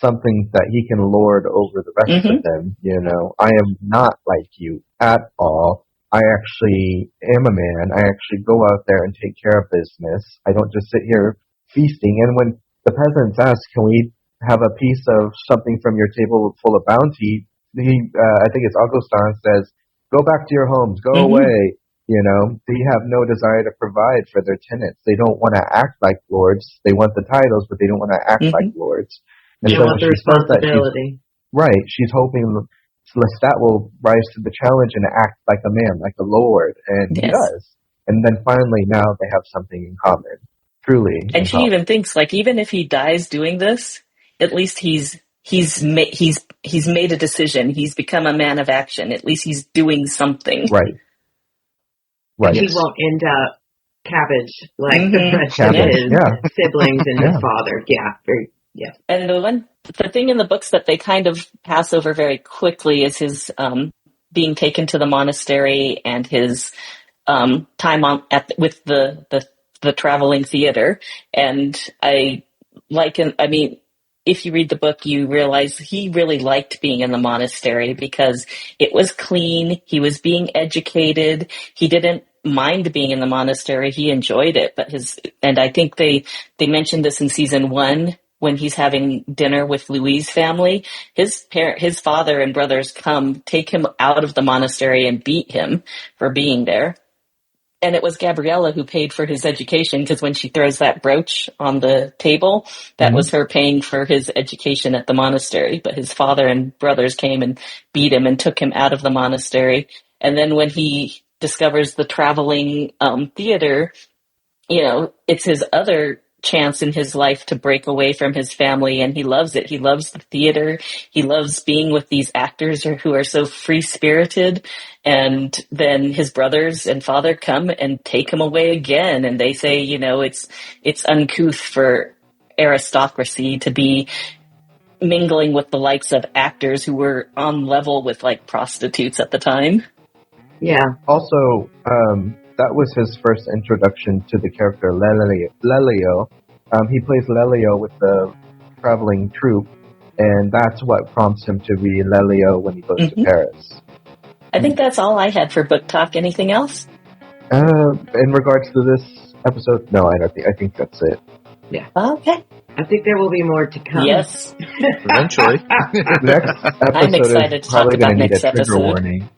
something that he can lord over the rest of them. You know, I am not like you at all. I actually am a man. I actually go out there and take care of business. I don't just sit here feasting. And when the peasants ask, can we have a piece of something from your table full of bounty, I think it's Augustin says, go back to your homes, go away. You know, they have no desire to provide for their tenants. They don't want to act like lords. They want the titles, but they don't want to act like lords. And they want the responsibility. She's hoping Lestat will rise to the challenge and act like a man, like a lord, and he does. And then finally, now they have something in common, truly. And she even thinks, like, even if he dies doing this, at least he's made a decision. He's become a man of action. At least he's doing something. Right. Right. He won't end up cabbage like the rest of his siblings and his father. Yeah. And the thing in the books that they kind of pass over very quickly is his being taken to the monastery and his time with the traveling theater. And if you read the book, you realize he really liked being in the monastery because it was clean. He was being educated. He didn't mind being in the monastery. He enjoyed it. And I think they mentioned this in season 1 when he's having dinner with Louis' family. His father and brothers take him out of the monastery and beat him for being there. And it was Gabriella who paid for his education, because when she throws that brooch on the table, that was her paying for his education at the monastery. But his father and brothers came and beat him and took him out of the monastery. And then when he discovers the traveling theater, you know, it's his other chance in his life to break away from his family, and he loves it. He loves the theater. He loves being with these actors who are so free-spirited. And then his brothers and father come and take him away again, and they say, you know, it's uncouth for aristocracy to be mingling with the likes of actors who were on level with like prostitutes at the time. Yeah. Also, that was his first introduction to the character Lelio. He plays Lelio with the traveling troupe, and that's what prompts him to be Lelio when he goes to Paris. I think that's all I had for book talk. Anything else? In regards to this episode, no, I don't think. I think that's it. Yeah. Okay. I think there will be more to come. Yes. Eventually. Next episode I'm excited is to talk probably about going to need a next trigger episode. warning.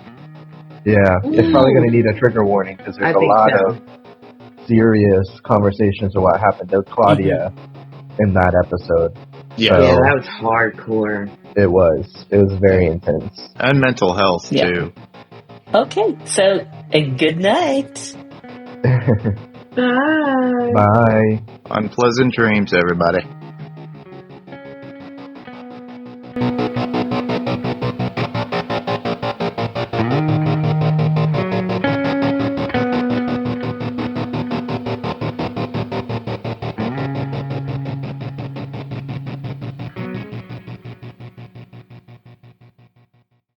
Yeah, it's probably going to need a trigger warning because there's a lot of serious conversations of what happened to Claudia in that episode. Yeah. So, yeah, that was hardcore. It was very intense. And mental health, too. Okay, so a good night. Bye. Bye. Unpleasant dreams, everybody.